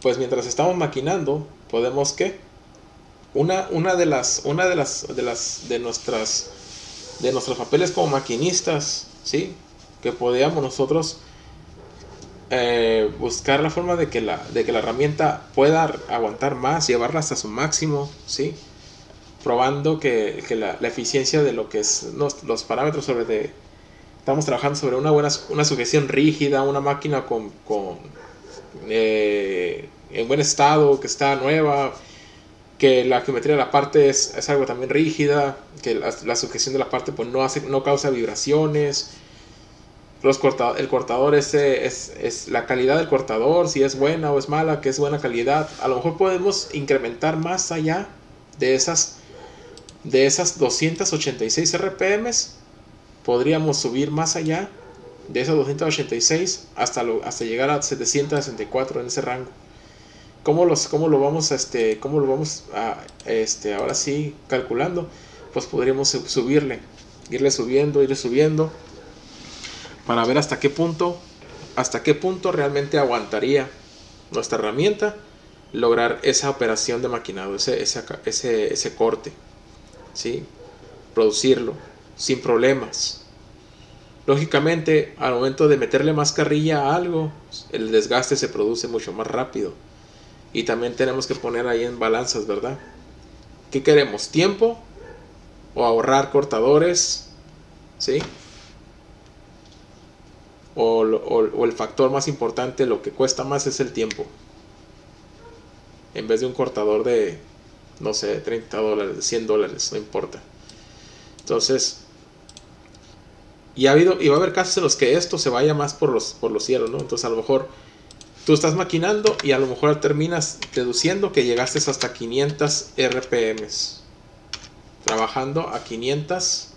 Pues mientras estamos maquinando, podemos ¿qué? Una de nuestros papeles como maquinistas, ¿sí? Que podíamos nosotros buscar la forma de que la herramienta pueda aguantar más, llevarla hasta su máximo, ¿sí? Probando que la eficiencia de lo que es los parámetros estamos trabajando sobre una sujeción rígida, una máquina en buen estado, que está nueva, que la geometría de la parte es algo también rígida, que la sujeción de la parte pues no causa vibraciones. El cortador es la calidad del cortador, si es buena o es mala, que es buena calidad. A lo mejor podemos incrementar más allá de esas 286 RPM. Podríamos subir más allá de esos 286 hasta llegar a 764 en ese rango. ¿Cómo lo vamos ahora sí calculando? Pues podríamos irle subiendo para ver hasta qué punto realmente aguantaría nuestra herramienta lograr esa operación de maquinado, ese corte, ¿sí? Producirlo sin problemas. Lógicamente, al momento de meterle más carrilla a algo, el desgaste se produce mucho más rápido. Y también tenemos que poner ahí en balanzas, ¿verdad? ¿Qué queremos? ¿Tiempo? ¿O ahorrar cortadores? ¿Sí? O el factor más importante, lo que cuesta más es el tiempo. En vez de un cortador de, no sé, $30, $100, no importa. Entonces, y va a haber casos en los que esto se vaya más por los cielos, ¿no? Entonces a lo mejor tú estás maquinando y a lo mejor terminas deduciendo que llegaste hasta 500 RPM. Trabajando a 500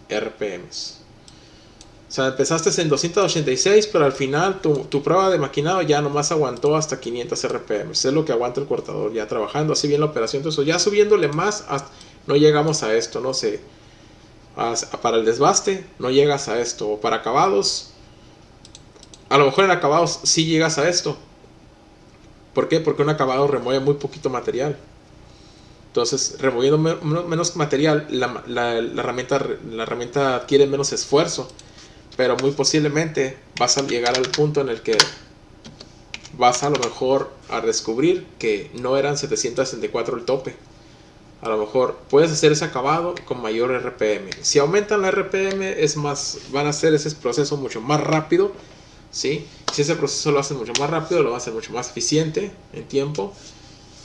RPM. O sea, empezaste en 286, pero al final tu prueba de maquinado ya nomás aguantó hasta 500 RPM. Es lo que aguanta el cortador ya trabajando así bien la operación. Entonces ya subiéndole más, no llegamos a esto, no sé. Para el desbaste no llegas a esto. O para acabados, a lo mejor en acabados sí llegas a esto. ¿Por qué? Porque un acabado remueve muy poquito material. Entonces, removiendo menos material, la herramienta adquiere menos esfuerzo. Pero muy posiblemente vas a llegar al punto en el que vas a lo mejor a descubrir que no eran 764 el tope. A lo mejor puedes hacer ese acabado con mayor RPM. Si aumentan la RPM, van a hacer ese proceso mucho más rápido ¿sí? Si ese proceso lo hacen mucho más rápido, lo va a hacer mucho más eficiente en tiempo,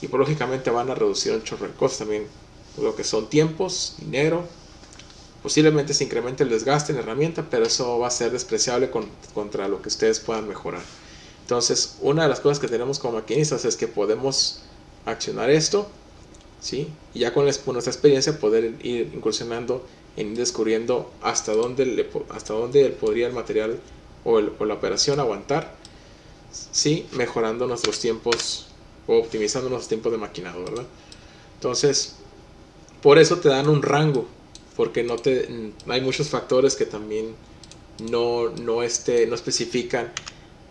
y pues, lógicamente van a reducir un chorro de cosas también, lo que son tiempos, dinero. Posiblemente se incremente el desgaste en la herramienta, pero eso va a ser despreciable contra lo que ustedes puedan mejorar. Entonces, una de las cosas que tenemos como maquinistas es que podemos accionar esto, ¿sí? Y ya con nuestra experiencia poder ir incursionando en ir descubriendo hasta dónde podría el material o la operación aguantar, ¿sí? Mejorando nuestros tiempos o optimizando nuestros tiempos de maquinado, ¿verdad? Entonces, por eso te dan un rango, porque hay muchos factores que también no especifican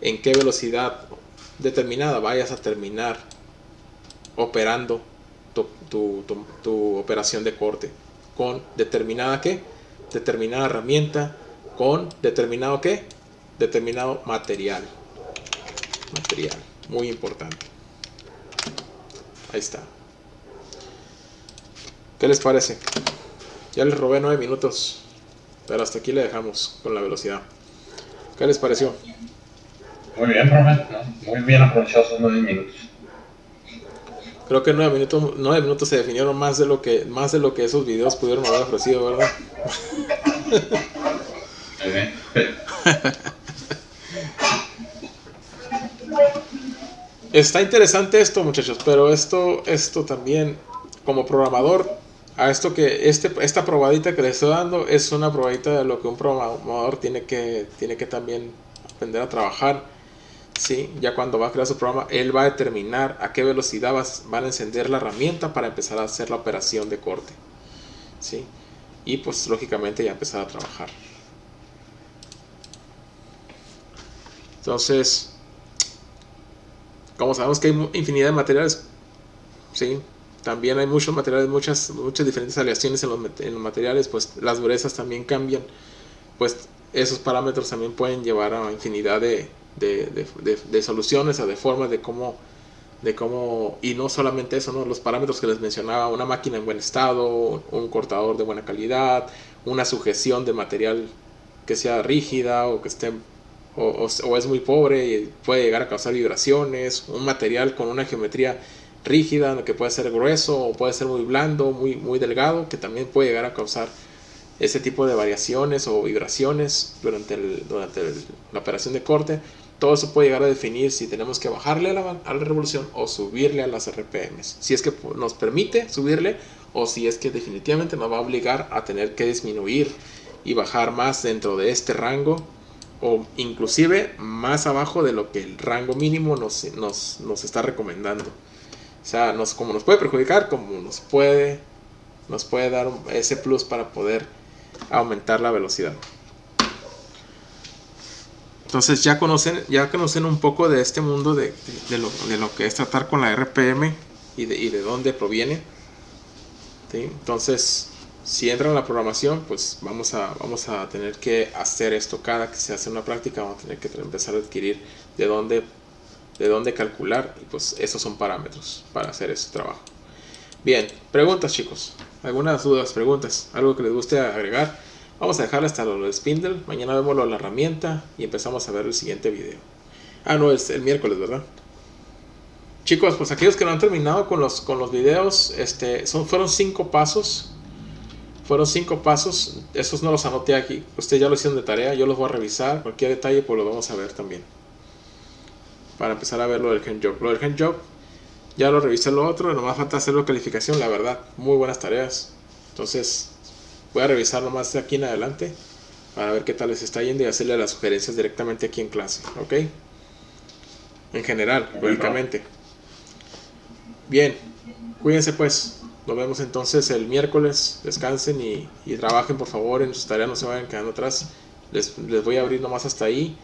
en qué velocidad determinada vayas a terminar operando tu operación de corte con determinada herramienta, con determinado material, muy importante. Ahí está. ¿Qué les parece? Ya les robé 9 minutos, pero hasta aquí le dejamos con la velocidad. ¿Qué les pareció? Muy bien, profe, ¿no? Muy bien aprovechados esos 9 minutos. Creo que 9 minutos se definieron más de lo que esos videos pudieron haber ofrecido, ¿verdad? Está interesante esto, muchachos, pero esto también, como programador, a esto que esta probadita que les estoy dando es una probadita de lo que un programador tiene que también aprender a trabajar, ¿sí? Ya cuando va a crear su programa, él va a determinar a qué velocidad van a encender la herramienta para empezar a hacer la operación de corte, ¿sí? Y pues lógicamente ya empezar a trabajar. Entonces, como sabemos que hay infinidad de materiales, ¿sí? También hay muchos materiales, muchas diferentes aleaciones en los materiales, pues las durezas también cambian, pues esos parámetros también pueden llevar a infinidad de soluciones o de formas de cómo, y no solamente eso, ¿no? Los parámetros que les mencionaba, una máquina en buen estado, un cortador de buena calidad, una sujeción de material que sea rígida o que esté o es muy pobre y puede llegar a causar vibraciones, un material con una geometría rígida que puede ser grueso o puede ser muy blando, muy delgado, que también puede llegar a causar ese tipo de variaciones o vibraciones durante la operación de corte. Todo eso puede llegar a definir si tenemos que bajarle a la revolución o subirle a las RPMs, si es que nos permite subirle o si es que definitivamente nos va a obligar a tener que disminuir y bajar más dentro de este rango, o inclusive más abajo de lo que el rango mínimo nos está recomendando. O sea, como nos puede perjudicar, como nos puede dar ese plus para poder aumentar la velocidad. Entonces ya conocen un poco de este mundo de lo que es tratar con la RPM y de dónde proviene, ¿sí? Entonces, si entran a la programación, pues vamos a tener que hacer esto. Cada que se hace una práctica vamos a tener que empezar a adquirir de dónde calcular, y pues esos son parámetros para hacer ese trabajo. Bien, preguntas, chicos. ¿Algunas dudas, preguntas? ¿Algo que les guste agregar? Vamos a dejar hasta lo del spindle. Mañana vemos la herramienta y empezamos a ver el siguiente video. No, es el miércoles, ¿verdad? Chicos, pues aquellos que no han terminado con los videos, fueron 5 pasos. Fueron 5 pasos. Esos no los anoté aquí. Ustedes ya lo hicieron de tarea. Yo los voy a revisar. Cualquier detalle pues lo vamos a ver también, para empezar a ver lo del hand job. Lo del hand job ya lo revisé, lo otro, nomás falta hacerlo calificación. La verdad, muy buenas tareas. Entonces voy a revisar nomás de aquí en adelante para ver qué tal les está yendo y hacerle las sugerencias directamente aquí en clase, ¿ok? En general, lógicamente. Bien, cuídense pues. Nos vemos entonces el miércoles. Descansen y trabajen por favor en sus tareas, no se vayan quedando atrás. Les voy a abrir nomás hasta ahí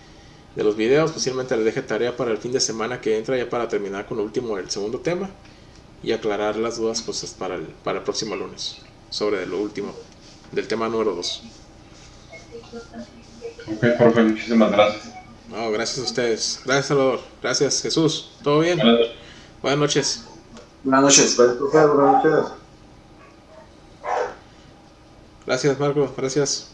de los videos. Posiblemente les deje tarea para el fin de semana que entra, ya para terminar con el segundo tema y aclarar las dudas cosas para el próximo lunes sobre lo último del tema número 2. Ok, profe, muchísimas gracias. No, gracias a ustedes. Gracias, Salvador. Gracias, Jesús. ¿Todo bien? Buenas noches. Buenas noches. Buenas noches. Gracias, Marco. Gracias.